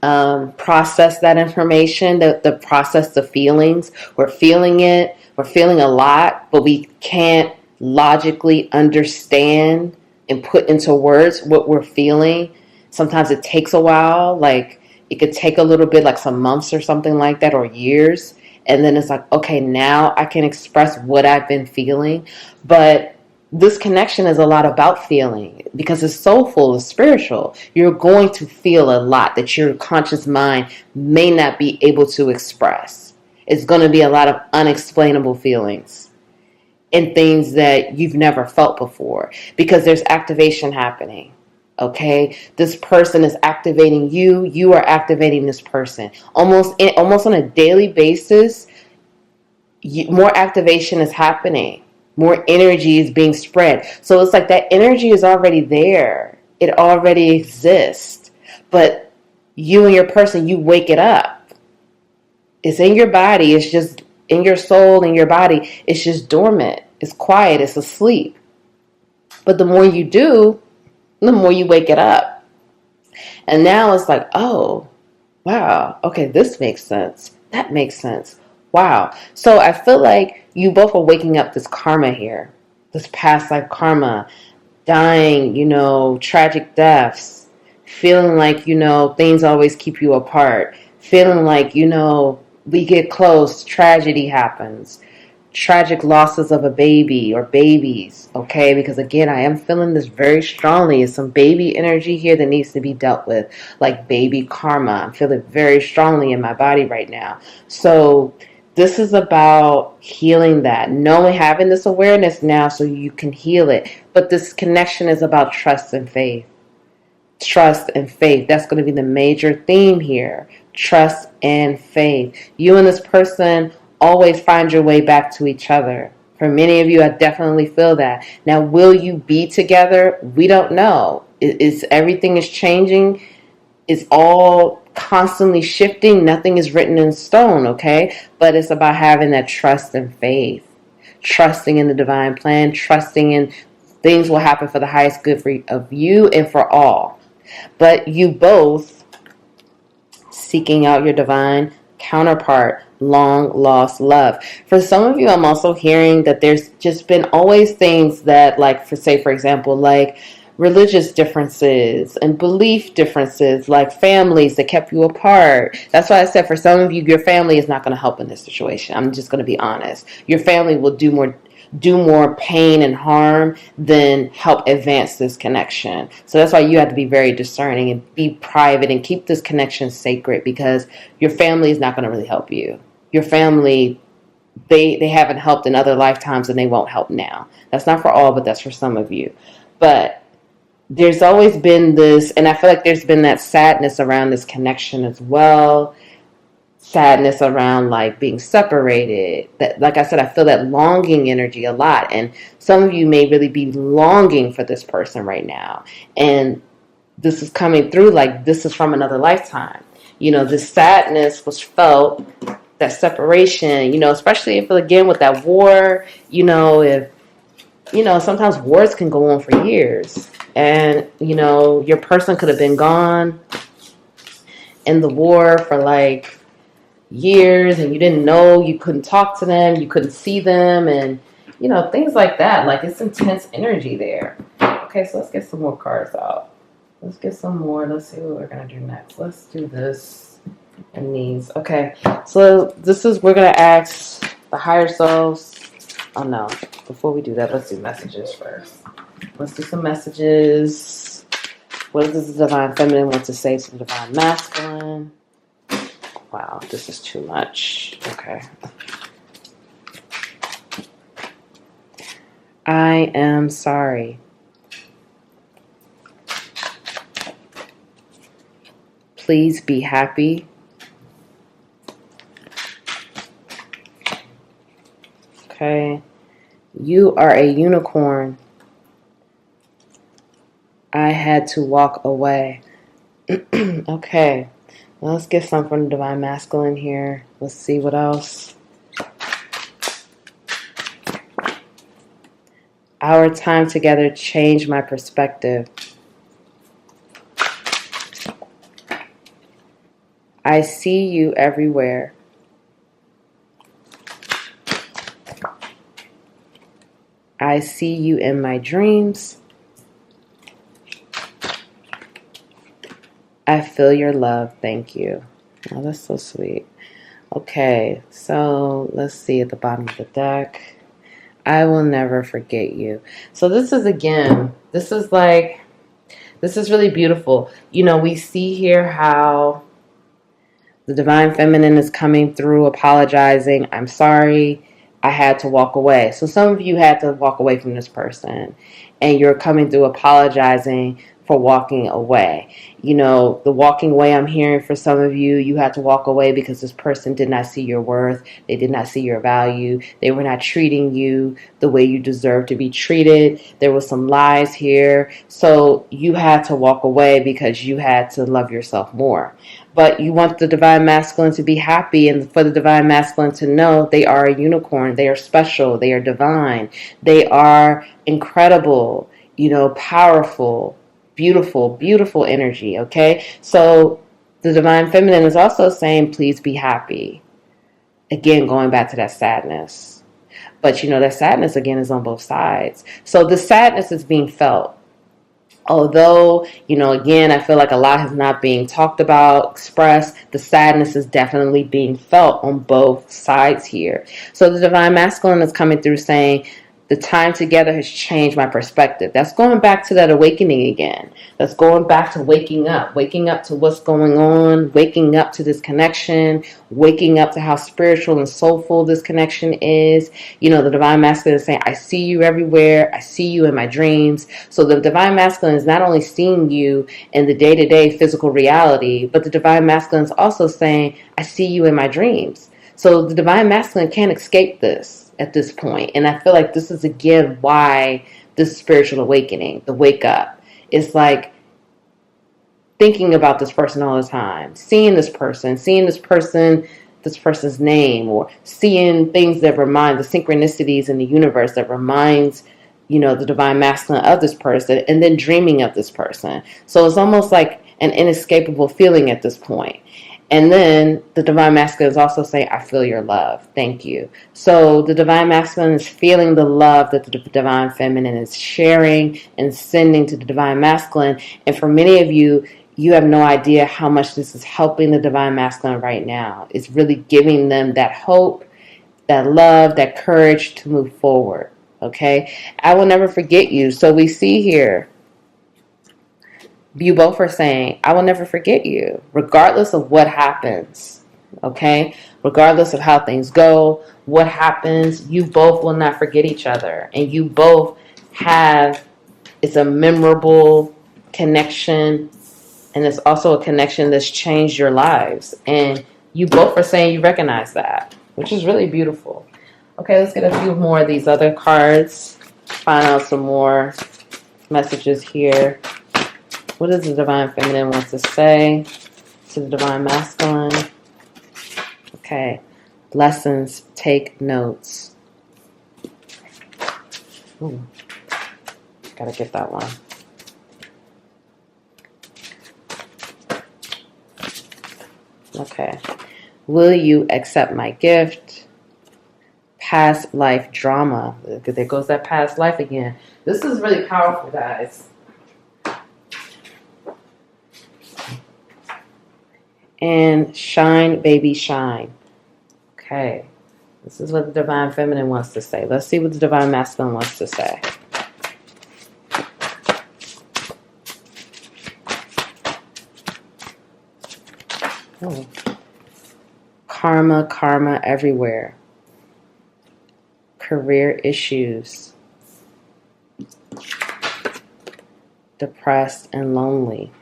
processed that information, the process the feelings. We're feeling it. We're feeling a lot, but we can't logically understand and put into words what we're feeling. Sometimes it takes a while, like it could take a little bit, like some months or something like that, or years. And then it's like, okay, now I can express what I've been feeling. But this connection is a lot about feeling because it's soulful, it's spiritual. You're going to feel a lot that your conscious mind may not be able to express. It's going to be a lot of unexplainable feelings and things that you've never felt before because there's activation happening. Okay, this person is activating you. You are activating this person almost on a daily basis. More activation is happening. More energy is being spread. So it's like that energy is already there. It already exists. But you and your person, you wake it up. It's in your body. It's just in your soul, in your body. It's just dormant. It's quiet. It's asleep. But the more you do, the more you wake it up. And now it's like, oh, wow, okay, this makes sense. That makes sense. Wow. So I feel like you both are waking up this karma here, this past life karma, dying, tragic deaths, feeling like, things always keep you apart, feeling like, we get close, tragedy happens, tragic losses of a baby or babies, okay? Because again, I am feeling this very strongly. It's some baby energy here that needs to be dealt with, like baby karma. I'm feeling very strongly in my body right now. So this is about healing that, knowing, having this awareness now so you can heal it. But this connection is about trust and faith. Trust and faith. That's going to be the major theme here. Trust and faith. You and this person always find your way back to each other. For many of you, I definitely feel that. Now, will you be together? We don't know. Everything is changing. It's all constantly shifting. Nothing is written in stone, okay? But it's about having that trust and faith. Trusting in the divine plan. Trusting in things will happen for the highest good of you and for all. But you both seeking out your divine counterpart, long lost love. For some of you, I'm also hearing that there's just been always things that, like, for example, like religious differences and belief differences, like families that kept you apart. That's why I said for some of you, your family is not going to help in this situation. I'm just going to be honest. Your family will do more pain and harm than help advance this connection. So that's why you have to be very discerning and be private and keep this connection sacred, because your family is not going to really help you. Your family, they haven't helped in other lifetimes and they won't help now. That's not for all, but that's for some of you. But there's always been this, and I feel like there's been that sadness around this connection as well. Sadness around like being separated. That, like I said, I feel that longing energy a lot, and some of you may really be longing for this person right now, and this is coming through like this is from another lifetime. This sadness was felt, that separation, especially if, again, with that war, if sometimes wars can go on for years, and your person could have been gone in the war for like years, and you didn't know, you couldn't talk to them, you couldn't see them, and things like that. Like, it's intense energy there. Okay, so let's get some more cards out. Let's get some more. Let's see what we're gonna do next. Let's do this and these. Okay, so we're gonna ask the higher selves. Oh no, before we do that, let's do messages first. Let's do some messages. What does the divine feminine want to say to the divine masculine? Wow, this is too much. Okay. I am sorry. Please be happy. Okay. You are a unicorn. I had to walk away. Okay. Let's get some from the divine masculine here. Let's see what else. Our time together changed my perspective. I see you everywhere. I see you in my dreams. I feel your love. Thank you. Oh, that's so sweet. Okay, so let's see at the bottom of the deck. I will never forget you. So this is really beautiful. We see here how the divine feminine is coming through, apologizing. I'm sorry. I had to walk away. So some of you had to walk away from this person, and you're coming through apologizing for walking away. The walking away I'm hearing for some of you, you had to walk away because this person did not see your worth. They did not see your value. They were not treating you the way you deserve to be treated. There was some lies here. So you had to walk away because you had to love yourself more. But you want the divine masculine to be happy, and for the divine masculine to know they are a unicorn. They are special. They are divine. They are incredible. powerful, beautiful, beautiful energy, okay? So the divine feminine is also saying, please be happy. Again, going back to that sadness. But that sadness again is on both sides. So the sadness is being felt. Although, again, I feel like a lot is not being talked about, expressed, the sadness is definitely being felt on both sides here. So the divine masculine is coming through saying, the time together has changed my perspective. That's going back to that awakening again. That's going back to waking up to what's going on, waking up to this connection, waking up to how spiritual and soulful this connection is. The divine masculine is saying, I see you everywhere. I see you in my dreams. So the divine masculine is not only seeing you in the day-to-day physical reality, but the divine masculine is also saying, I see you in my dreams. So the divine masculine can't escape this at this point. And I feel like this is again why this spiritual awakening, the wake up, is like thinking about this person all the time, seeing this person's name, or seeing things that remind the synchronicities in the universe that reminds the divine masculine of this person, and then dreaming of this person. So it's almost like an inescapable feeling at this point. And then the divine masculine is also saying, I feel your love. Thank you. So the divine masculine is feeling the love that the divine feminine is sharing and sending to the divine masculine. And for many of you, you have no idea how much this is helping the divine masculine right now. It's really giving them that hope, that love, that courage to move forward. Okay? I will never forget you. So we see here, you both are saying, I will never forget you, regardless of what happens, okay? Regardless of how things go, what happens, you both will not forget each other. And you both it's a memorable connection, and it's also a connection that's changed your lives. And you both are saying you recognize that, which is really beautiful. Okay, let's get a few more of these other cards, find out some more messages here. What does the divine feminine want to say to the divine masculine? Okay. Lessons, take notes. Ooh. Gotta get that one. Okay. Will you accept my gift? Past life drama. There goes that past life again. This is really powerful, guys. And shine, baby, shine. Okay. This is what the divine feminine wants to say. Let's see what the divine masculine wants to say. Oh. Karma, karma everywhere. Career issues. Depressed and lonely.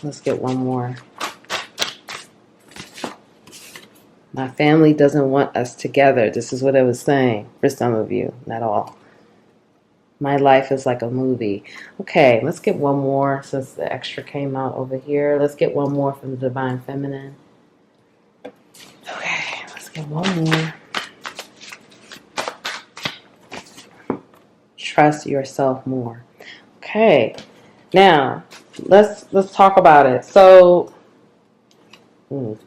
Let's get one more. My family doesn't want us together. This is what I was saying for some of you, not all. My life is like a movie. Okay, let's get one more since the extra came out over here. Let's get one more from the divine feminine. Okay, let's get one more. Trust yourself more. Okay, now let's talk about it. So, there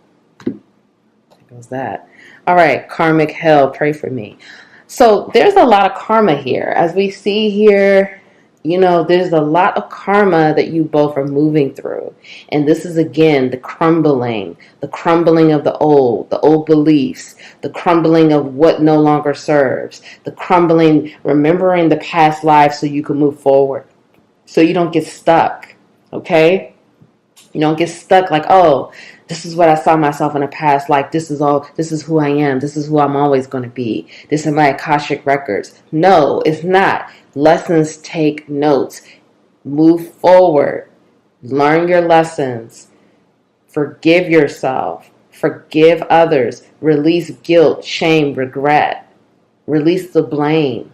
goes that. All right, karmic hell, pray for me. So there's a lot of karma here. As we see here, there's a lot of karma that you both are moving through. And this is, again, the crumbling of the old beliefs, the crumbling of what no longer serves, the crumbling, remembering the past life so you can move forward, so you don't get stuck, okay? You don't get stuck like, oh, this is what I saw myself in the past life. This is who I am. This is who I'm always going to be. This is my Akashic records. No, it's not. Lessons, take notes. Move forward. Learn your lessons. Forgive yourself. Forgive others. Release guilt, shame, regret. Release the blame.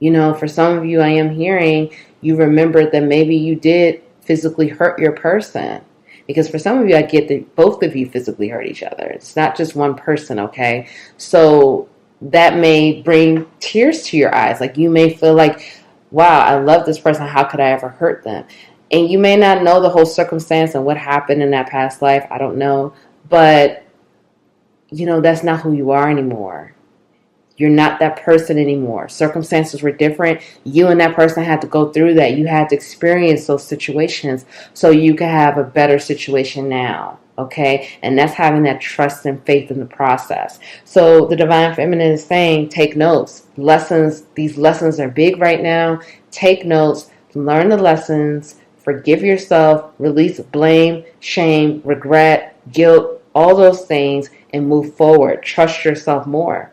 For some of you, I am hearing you remembered that maybe you did physically hurt your person. Because for some of you, I get that both of you physically hurt each other. It's not just one person, okay? So that may bring tears to your eyes. Like you may feel like, wow, I love this person. How could I ever hurt them? And you may not know the whole circumstance and what happened in that past life. I don't know. But, that's not who you are anymore. You're not that person anymore. Circumstances were different. You and that person had to go through that. You had to experience those situations so you can have a better situation now. Okay? And that's having that trust and faith in the process. So the Divine Feminine is saying, take notes. These lessons are big right now. Take notes. Learn the lessons. Forgive yourself. Release blame, shame, regret, guilt, all those things, and move forward. Trust yourself more.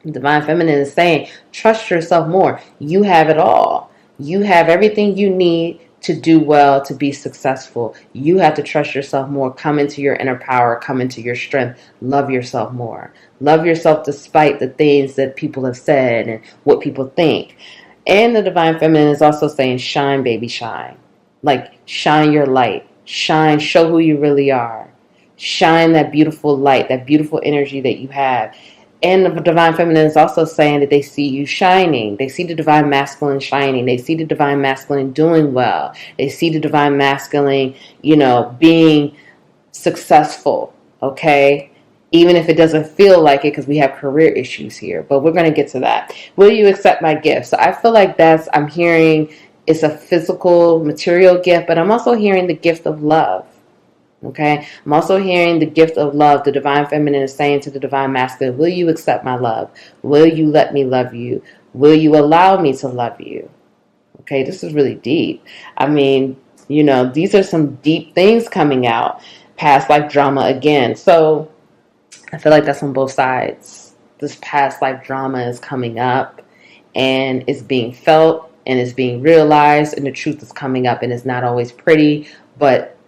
Divine Feminine is saying, trust yourself more. You have it all. You have everything you need to do well, to be successful. You have to trust yourself more. Come into your inner power. Come into your strength. Love yourself more. Love yourself despite the things that people have said and what people think. And the Divine Feminine is also saying, shine, baby, shine. Like, shine your light. Shine, show who you really are. Shine that beautiful light, that beautiful energy that you have. And the Divine Feminine is also saying that they see you shining. They see the Divine Masculine shining. They see the Divine Masculine doing well. They see the Divine Masculine, being successful, okay? Even if it doesn't feel like it because we have career issues here. But we're going to get to that. Will you accept my gift? So I feel like I'm hearing it's a physical, material gift, but I'm also hearing the gift of love. Okay, I'm also hearing the gift of love. The Divine Feminine is saying to the Divine Masculine, will you accept my love? Will you let me love you? Will you allow me to love you? Okay, this is really deep. I mean, these are some deep things coming out. Past life drama again. So I feel like that's on both sides. This past life drama is coming up and it's being felt and it's being realized and the truth is coming up and it's not always pretty, but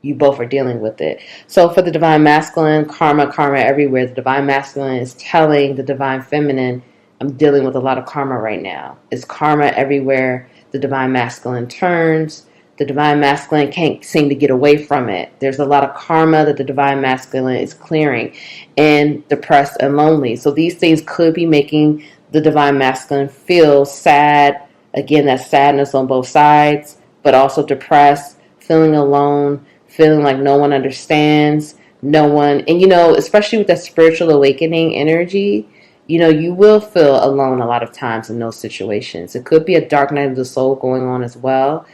you both are dealing with it. So for the Divine Masculine, karma everywhere. The Divine Masculine is telling the Divine Feminine, I'm dealing with a lot of karma right now. It's karma everywhere. The Divine Masculine turns. The Divine Masculine can't seem to get away from it. There's a lot of karma that the Divine Masculine is clearing, and depressed and lonely. So these things could be making the Divine Masculine feel sad. Again, that sadness on both sides, but also depressed, feeling alone, feeling like no one understands, and especially with that spiritual awakening energy, you will feel alone a lot of times in those situations. It could be a dark night of the soul going on as well,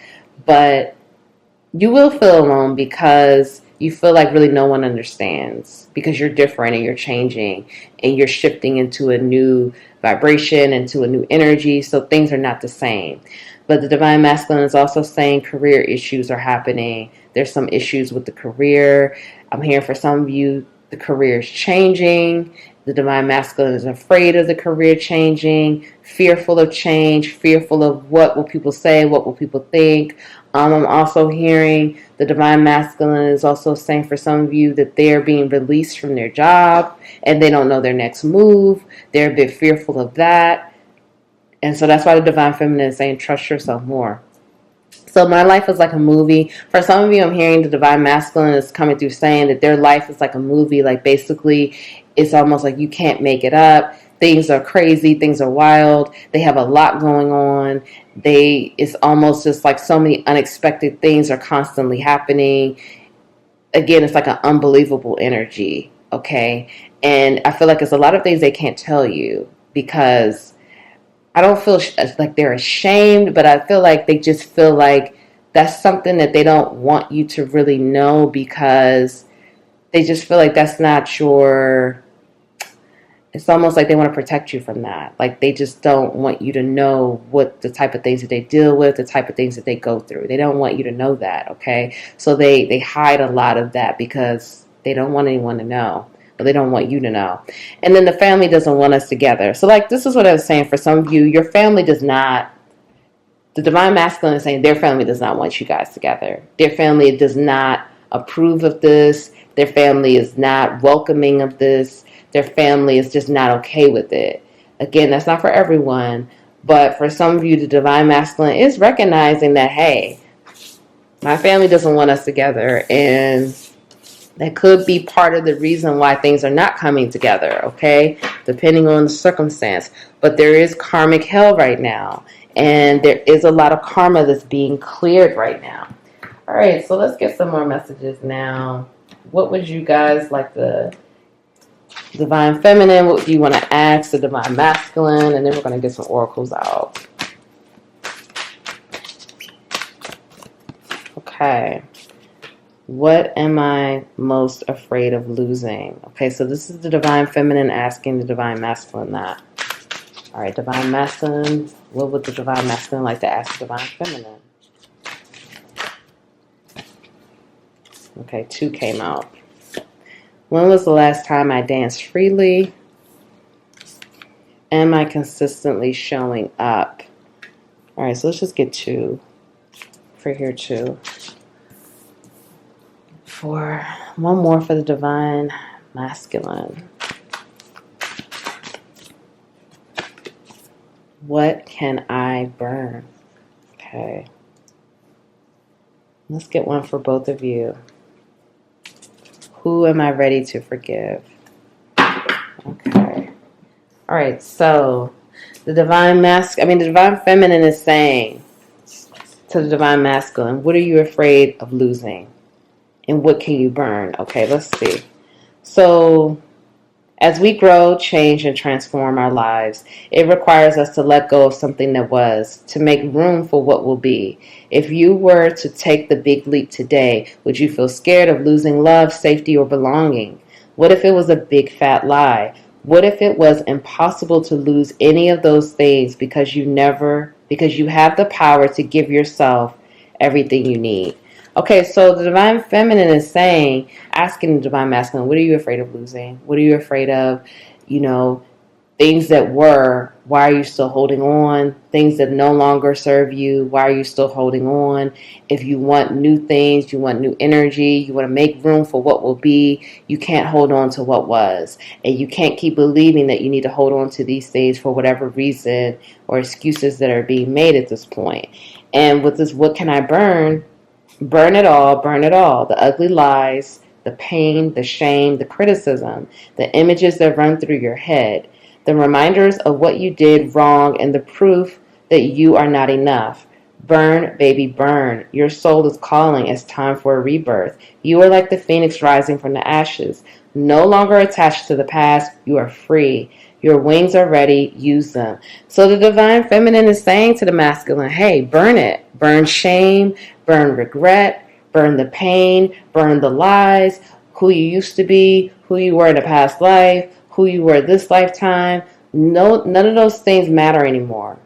but you will feel alone because you feel like really no one understands because you're different and you're changing and you're shifting into a new vibration, into a new energy, so things are not the same. But the Divine Masculine is also saying career issues are happening. There's some issues with the career. I'm hearing for some of you, the career is changing. The Divine Masculine is afraid of the career changing, fearful of change, fearful of what will people say, what will people think. I'm also hearing the Divine Masculine is also saying for some of you that they're being released from their job and they don't know their next move. They're a bit fearful of that. And so that's why the Divine Feminine is saying, trust yourself more. So my life is like a movie. For some of you, I'm hearing the Divine Masculine is coming through saying that their life is like a movie. Like basically, it's almost like you can't make it up. Things are crazy. Things are wild. They have a lot going on. It's almost just like so many unexpected things are constantly happening. Again, it's like an unbelievable energy. Okay. And I feel like it's a lot of things they can't tell you because I don't feel like they're ashamed, but I feel like they just feel like that's something that they don't want you to really know because they just feel like that's not it's almost like they want to protect you from that. Like they just don't want you to know what the type of things that they deal with, the type of things that they go through. They don't want you to know that, okay? So they hide a lot of that because they don't want anyone to know. But they don't want you to know. And then the family doesn't want us together. So like this is what I was saying for some of you, your family does not, the Divine Masculine is saying their family does not want you guys together. Their family does not approve of this. Their family is not welcoming of this. Their family is just not okay with it. Again, that's not for everyone. But for some of you, the Divine Masculine is recognizing that, hey, my family doesn't want us together and That could be part of the reason why things are not coming together, okay? Depending on the circumstance. But there is karmic hell right now. And there is a lot of karma that's being cleared right now. All right, so let's get some more messages now. What would you guys like the Divine Feminine? What do you want to ask the Divine Masculine? And then we're going to get some oracles out. Okay. What am I most afraid of losing? Okay, so this is the Divine Feminine asking the Divine Masculine that. All right, Divine Masculine. What would the Divine Masculine like to ask the Divine Feminine? Okay, 2 came out. When was the last time I danced freely? Am I consistently showing up? All right, so let's just get 2 for here too. For one more for the Divine Masculine. What can I burn? Okay. Let's get one for both of you. Who am I ready to forgive? Okay. All right, so the Divine Feminine is saying to the Divine Masculine, what are you afraid of losing? And what can you burn? Okay, let's see. So as we grow, change, and transform our lives, it requires us to let go of something that was, to make room for what will be. If you were to take the big leap today, would you feel scared of losing love, safety, or belonging? What if it was a big fat lie? What if it was impossible to lose any of those things because you have the power to give yourself everything you need? Okay, so the Divine Feminine is saying, asking the Divine Masculine, what are you afraid of losing? What are you afraid of? Things that were, why are you still holding on? Things that no longer serve you, why are you still holding on? If you want new things, you want new energy, you want to make room for what will be, you can't hold on to what was. And you can't keep believing that you need to hold on to these things for whatever reason or excuses that are being made at this point. And with this, what can I burn? Burn it all, burn it all. The ugly lies, the pain, the shame, the criticism, the images that run through your head, the reminders of what you did wrong, and the proof that you are not enough. Burn, baby, burn. Your soul is calling. It's time for a rebirth. You are like the phoenix rising from the ashes. No longer attached to the past. You are free. Your wings are ready. Use them. So the Divine Feminine is saying to the Masculine, hey, burn it. Burn shame. Burn regret. Burn the pain. Burn the lies. Who you used to be. Who you were in a past life. Who you were this lifetime. No, none of those things matter anymore.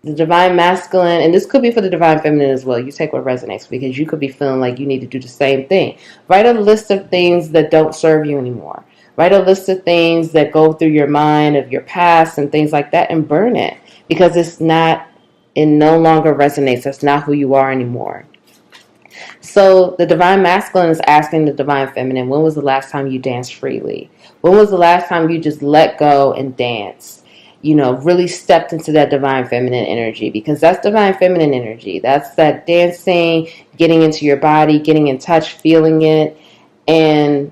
The Divine Masculine, and this could be for the Divine Feminine as well. You take what resonates, because you could be feeling like you need to do the same thing. Write a list of things that don't serve you anymore. Write a list of things that go through your mind of your past and things like that, and burn it, because it no longer resonates. That's not who you are anymore. So the Divine Masculine is asking the Divine Feminine, when was the last time you danced freely? When was the last time you just let go and danced? Really stepped into that Divine Feminine energy, because that's Divine Feminine energy. That's that dancing, getting into your body, getting in touch, feeling it. And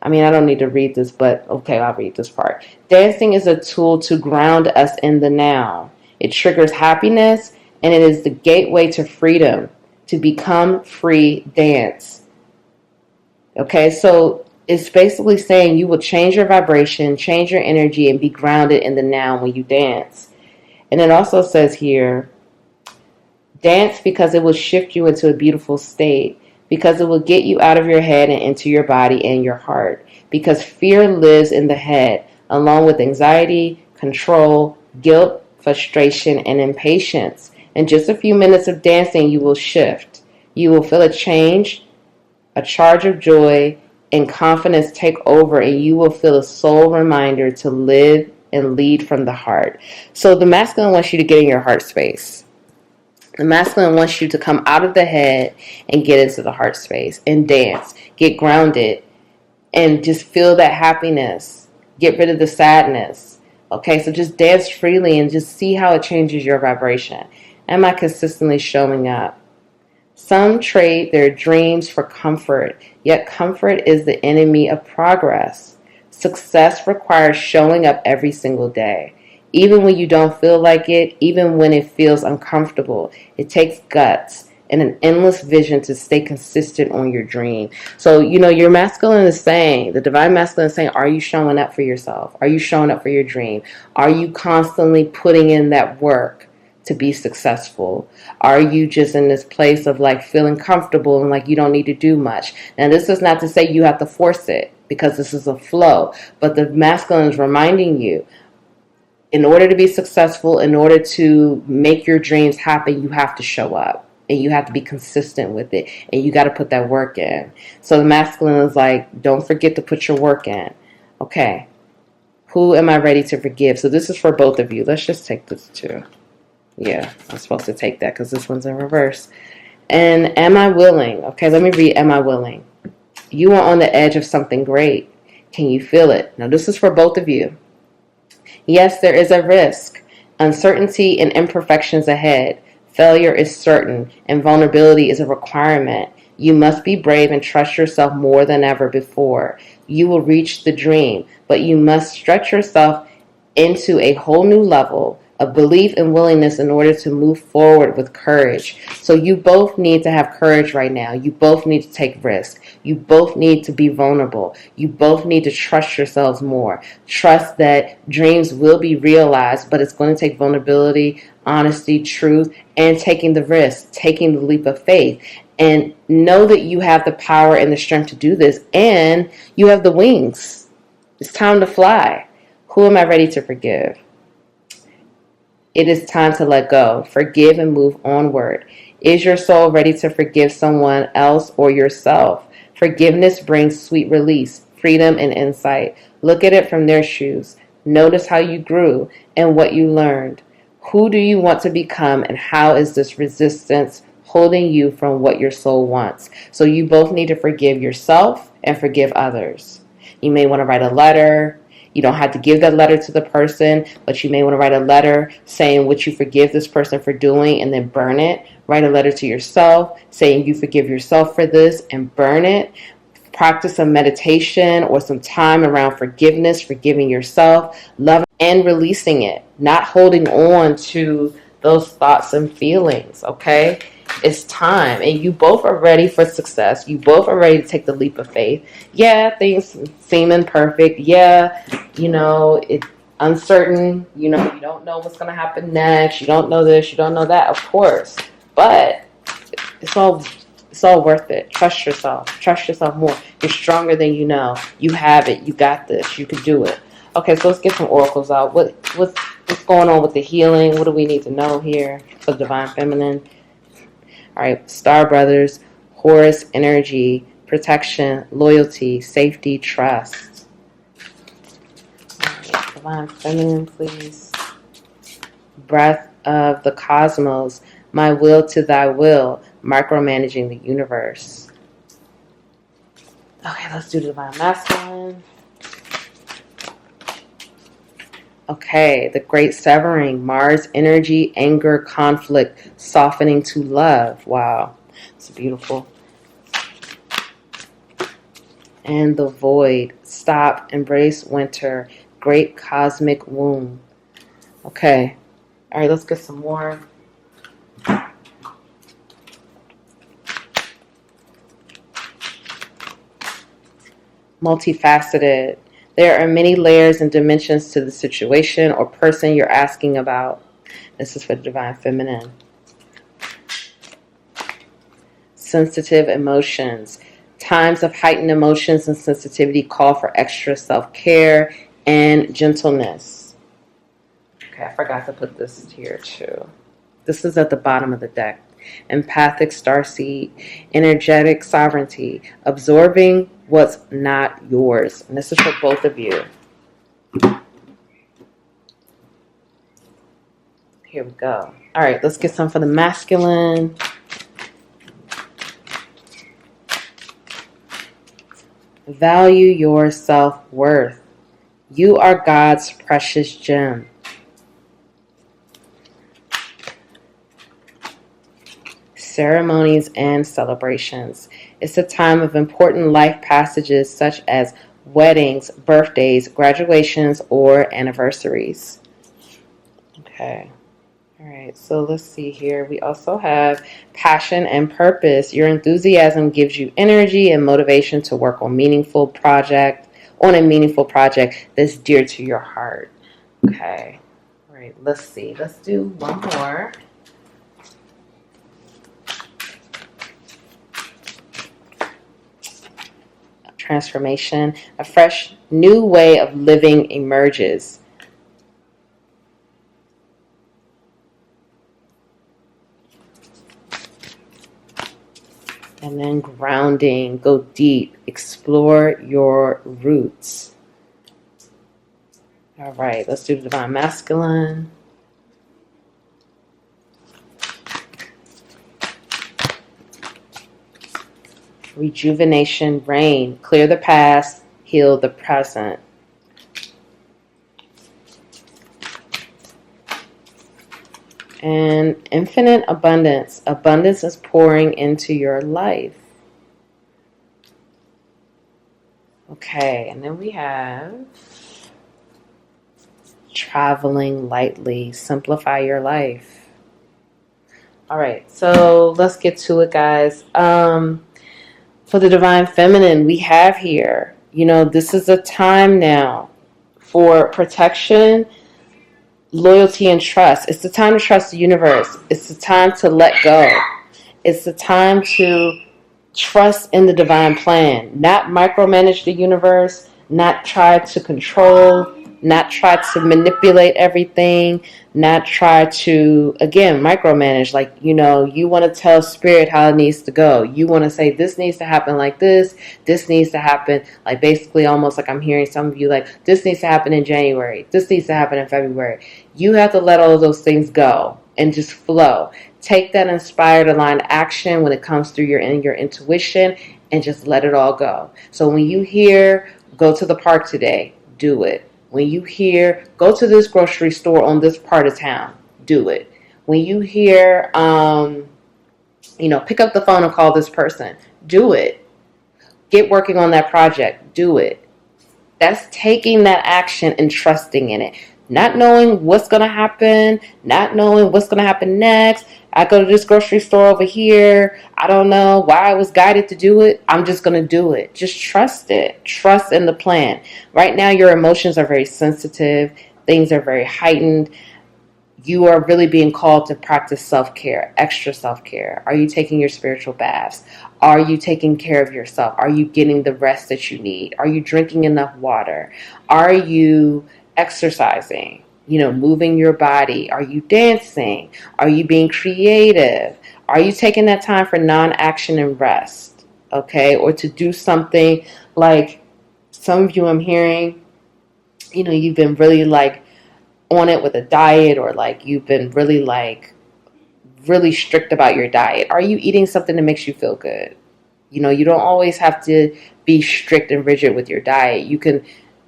I don't need to read this, but okay, I'll read this part. Dancing is a tool to ground us in the now. It triggers happiness, and it is the gateway to freedom. To become free, dance. Okay, so it's basically saying you will change your vibration, change your energy, and be grounded in the now when you dance. And it also says here, dance because it will shift you into a beautiful state, because it will get you out of your head and into your body and your heart, because fear lives in the head, along with anxiety, control, guilt, frustration, and impatience. In just a few minutes of dancing, you will shift. You will feel a change, a charge of joy, and confidence take over, and you will feel a soul reminder to live and lead from the heart. So the Masculine wants you to get in your heart space. The Masculine wants you to come out of the head and get into the heart space and dance. Get grounded and just feel that happiness. Get rid of the sadness. Okay, so just dance freely and just see how it changes your vibration. Am I consistently showing up? Some trade their dreams for comfort, yet comfort is the enemy of progress. Success requires showing up every single day. Even when you don't feel like it, even when it feels uncomfortable, it takes guts and an endless vision to stay consistent on your dream. So, your masculine is saying, the divine masculine is saying, are you showing up for yourself? Are you showing up for your dream? Are you constantly putting in that work to be successful? Are you just in this place of like feeling comfortable and like you don't need to do much? Now, this is not to say you have to force it, because this is a flow, but the masculine is reminding you, in order to be successful, in order to make your dreams happen, you have to show up. And you have to be consistent with it. And you got to put that work in. So the masculine is like, don't forget to put your work in. Okay. Who am I ready to forgive? So this is for both of you. Let's just take this too. Yeah, I'm supposed to take that because this one's in reverse. And am I willing? Okay, let me read am I willing. You are on the edge of something great. Can you feel it? Now this is for both of you. Yes, there is a risk, uncertainty, and imperfections ahead. Failure is certain, and vulnerability is a requirement. You must be brave and trust yourself more than ever before. You will reach the dream, but you must stretch yourself into a whole new level of belief and willingness in order to move forward with courage. So you both need to have courage right now. You both need to take risks. You both need to be vulnerable. You both need to trust yourselves more. Trust that dreams will be realized, but it's going to take vulnerability, honesty, truth, and taking the risk, taking the leap of faith. And know that you have the power and the strength to do this, and you have the wings. It's time to fly. Who am I ready to forgive? It is time to let go, forgive, and move onward. Is your soul ready to forgive someone else or yourself? Forgiveness brings sweet release, freedom, and insight. Look at it from their shoes. Notice how you grew and what you learned. Who do you want to become, and how is this resistance holding you from what your soul wants? So you both need to forgive yourself and forgive others. You may want to write a letter. You don't have to give that letter to the person, but you may want to write a letter saying what you forgive this person for doing and then burn it. Write a letter to yourself saying you forgive yourself for this and burn it. Practice some meditation or some time around forgiveness, forgiving yourself, loving and releasing it, not holding on to those thoughts and feelings, okay? It's time, and you both are ready for success. You both are ready to take the leap of faith. Yeah, things seem imperfect. Yeah, it's uncertain. You don't know what's going to happen next. You don't know this. You don't know that, of course. But it's all worth it. Trust yourself. Trust yourself more. You're stronger than you know. You have it. You got this. You can do it. Okay, so let's get some oracles out. What's going on with the healing? What do we need to know here for Divine Feminine? All right, Star Brothers, Horus energy, protection, loyalty, safety, trust. All right, Divine Feminine, please. Breath of the cosmos, my will to thy will, micromanaging the universe. Okay, let's do Divine Masculine. Okay, the great severing, Mars energy, anger, conflict, softening to love. Wow, it's beautiful. And the void, stop, embrace winter, great cosmic womb. Okay, all right, let's get some more. Multifaceted. There are many layers and dimensions to the situation or person you're asking about. This is for the Divine Feminine. Sensitive emotions. Times of heightened emotions and sensitivity call for extra self-care and gentleness. Okay, I forgot to put this here too. This is at the bottom of the deck. Empathic starseed, energetic sovereignty, absorbing what's not yours. And this is for both of you. Here we go. All right, let's get some for the masculine. Value your self-worth. You are God's precious gem. ceremonies and celebrations. It's a time of important life passages such as weddings, birthdays, graduations, or anniversaries. Okay. All right, so let's see here. We also have passion and purpose. Your enthusiasm gives you energy and motivation to work on a meaningful project that's dear to your heart. Okay. All right, let's see. Let's do one more. Transformation. A fresh new way of living emerges. And then grounding, go deep, explore your roots. All right, let's do the Divine Masculine. Rejuvenation, rain, clear the past, heal the present. And infinite abundance. Abundance is pouring into your life. Okay, and then we have traveling lightly. Simplify your life. All right, so let's get to it, guys. For the Divine Feminine, we have here, this is a time now for protection, loyalty, and trust. It's the time to trust the universe. It's the time to let go. It's the time to trust in the divine plan. Not micromanage the universe, not try to control, not try to manipulate everything, not try to, again, micromanage. Like, you want to tell spirit how it needs to go. You want to say, this needs to happen like this needs to happen, like basically almost like I'm hearing some of you like, this needs to happen in January, this needs to happen in February. You have to let all of those things go and just flow. Take that inspired, aligned action when it comes through your intuition and just let it all go. So when you hear, go to the park today, do it. When you hear, go to this grocery store on this part of town, do it. When you hear, pick up the phone and call this person, do it. Get working on that project, do it. That's taking that action and trusting in it. Not knowing what's going to happen, not knowing what's going to happen next. I go to this grocery store over here. I don't know why I was guided to do it. I'm just going to do it. Just trust it. Trust in the plan. Right now, your emotions are very sensitive. Things are very heightened. You are really being called to practice self-care, extra self-care. Are you taking your spiritual baths? Are you taking care of yourself? Are you getting the rest that you need? Are you drinking enough water? Are you exercising, moving your body? Are you dancing? Are you being creative? Are you taking that time for non-action and rest? Okay, or to do something like some of you I'm hearing, you've been really like on it with a diet, or like you've been really like really strict about your diet. Are you eating something that makes you feel good? You don't always have to be strict and rigid with your diet. You can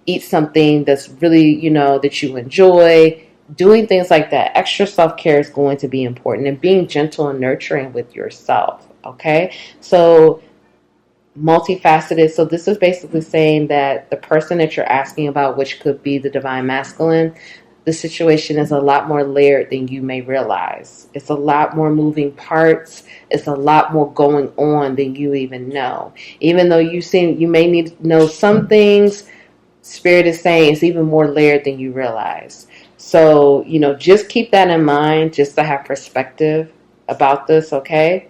eat something that's really, that you enjoy. Doing things like that. Extra self-care is going to be important, and being gentle and nurturing with yourself. Okay? So multifaceted. So this is basically saying that the person that you're asking about, which could be the Divine Masculine, the situation is a lot more layered than you may realize. It's a lot more moving parts. It's a lot more going on than you even know. Even though you may need to know some things, Spirit is saying it's even more layered than you realize. So, just keep that in mind, just to have perspective about this, okay?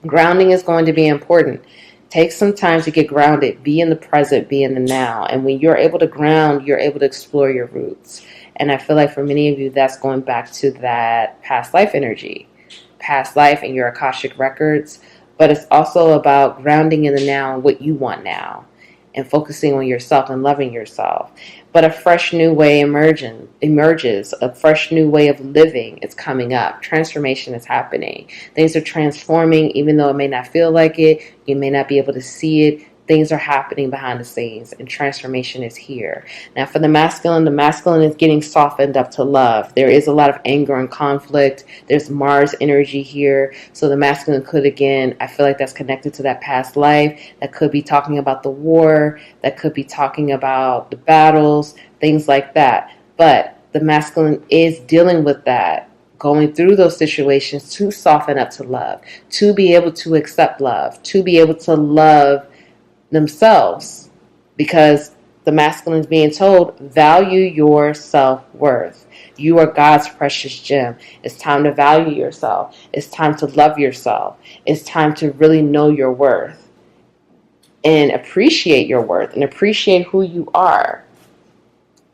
Grounding is going to be important. Take some time to get grounded. Be in the present, be in the now. And when you're able to ground, you're able to explore your roots. And I feel like for many of you, that's going back to that past life energy, past life and your Akashic records. But it's also about grounding in the now and what you want now, and focusing on yourself and loving yourself. But a fresh new way emerges, a fresh new way of living is coming up. Transformation is happening. Things are transforming, even though it may not feel like it. You may not be able to see it. things are happening behind the scenes and transformation is here. Now for the masculine is getting softened up to love. There is a lot of anger and conflict. There's Mars energy here. So the masculine could, again, I feel like that's connected to that past life. That could be talking about the war. That could be talking about the battles, things like that. But the masculine is dealing with that, going through those situations to soften up to love, to be able to accept love, to be able to love themselves, because the masculine is being told, value your self-worth. You are God's precious gem. It's time to value yourself. It's time to love yourself. It's time to really know your worth and appreciate your worth and appreciate who you are.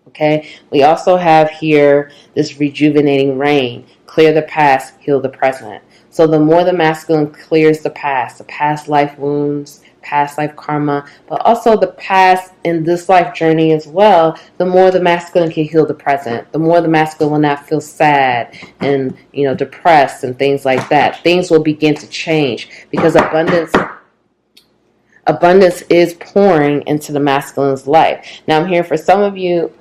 Okay, we also have here this rejuvenating rain. Clear the past, heal the present. So the more the masculine clears the past life wounds, past life karma, but also the past in this life journey as well, the more the masculine can heal the present, the more the masculine will not feel sad and, depressed and things like that. Things will begin to change because abundance is pouring into the masculine's life. Now I'm here for some of you.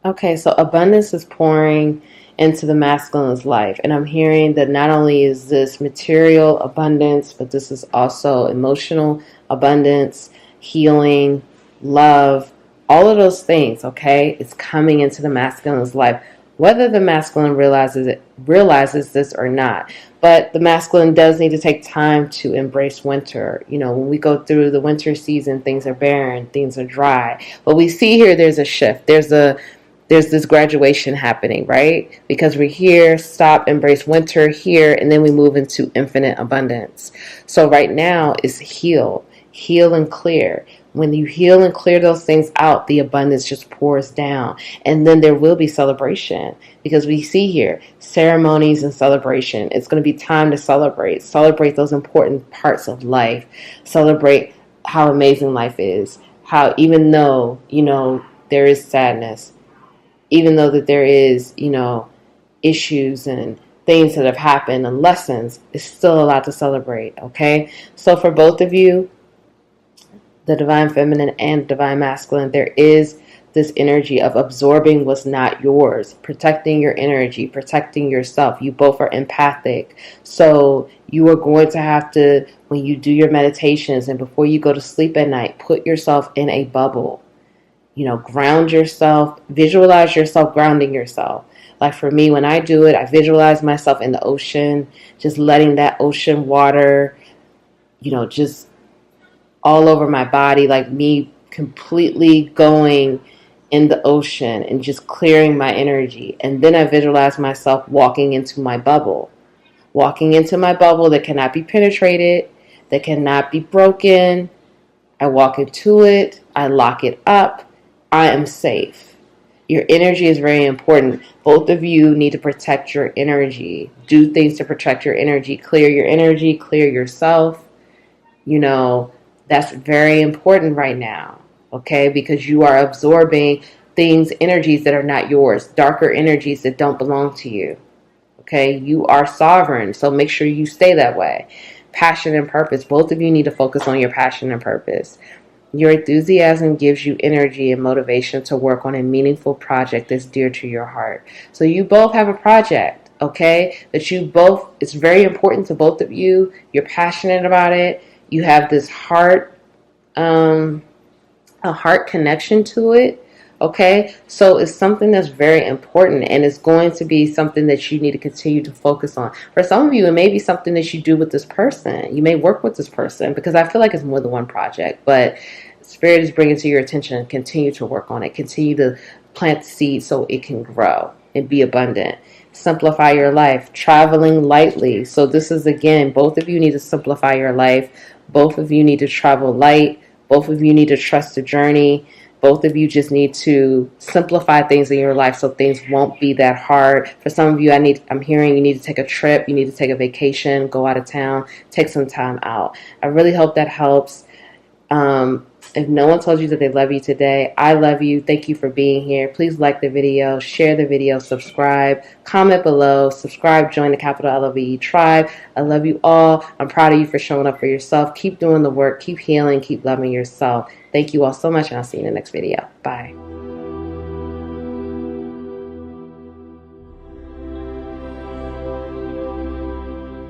Okay, so abundance is pouring into the masculine's life. And I'm hearing that not only is this material abundance, but this is also emotional abundance, healing, love, all of those things, okay? It's coming into the masculine's life, whether the masculine realizes this or not. But the masculine does need to take time to embrace winter. When we go through the winter season, things are barren, things are dry. But we see here there's a shift. There's this graduation happening, right? Because we're here, stop, embrace winter here, and then we move into infinite abundance. So right now is heal and clear. When you heal and clear those things out, the abundance just pours down. And then there will be celebration, because we see here ceremonies and celebration. It's going to be time to celebrate those important parts of life, celebrate how amazing life is, how even though, there is sadness, even though that there is, issues and things that have happened and lessons, it's still a lot to celebrate, okay? So for both of you, the divine feminine and divine masculine, there is this energy of absorbing what's not yours, protecting your energy, protecting yourself. You both are empathic. So you are going to have to, when you do your meditations and before you go to sleep at night, put yourself in a bubble. Ground yourself, visualize yourself grounding yourself. Like for me, when I do it, I visualize myself in the ocean, just letting that ocean water, just all over my body, like me completely going in the ocean and just clearing my energy. And then I visualize myself walking into my bubble that cannot be penetrated, that cannot be broken. I walk into it, I lock it up. I am safe. Your energy is very important. Both of you need to protect your energy. Do things to protect your energy. Clear your energy. Clear yourself. That's very important right now. Okay? Because you are absorbing things, energies that are not yours. Darker energies that don't belong to you. Okay? You are sovereign. So make sure you stay that way. Passion and purpose. Both of you need to focus on your passion and purpose. Your enthusiasm gives you energy and motivation to work on a meaningful project that's dear to your heart. So you both have a project, okay? It's very important to both of you. You're passionate about it. You have this a heart connection to it, okay? So it's something that's very important, and it's going to be something that you need to continue to focus on. For some of you, it may be something that you do with this person. You may work with this person, because I feel like it's more than one project, but Spirit is bringing to your attention. Continue to work on it. Continue to plant the seed so it can grow and be abundant. Simplify your life. Traveling lightly. So this is, again, both of you need to simplify your life. Both of you need to travel light. Both of you need to trust the journey. Both of you just need to simplify things in your life so things won't be that hard. For some of you, I'm hearing you need to take a trip. You need to take a vacation, go out of town, take some time out. I really hope that helps. If no one told you that they love you today, I love you. Thank you for being here. Please like the video, share the video, subscribe, comment below, subscribe, join the Capital LOVE tribe. I love you all. I'm proud of you for showing up for yourself. Keep doing the work, keep healing, keep loving yourself. Thank you all so much, and I'll see you in the next video. Bye.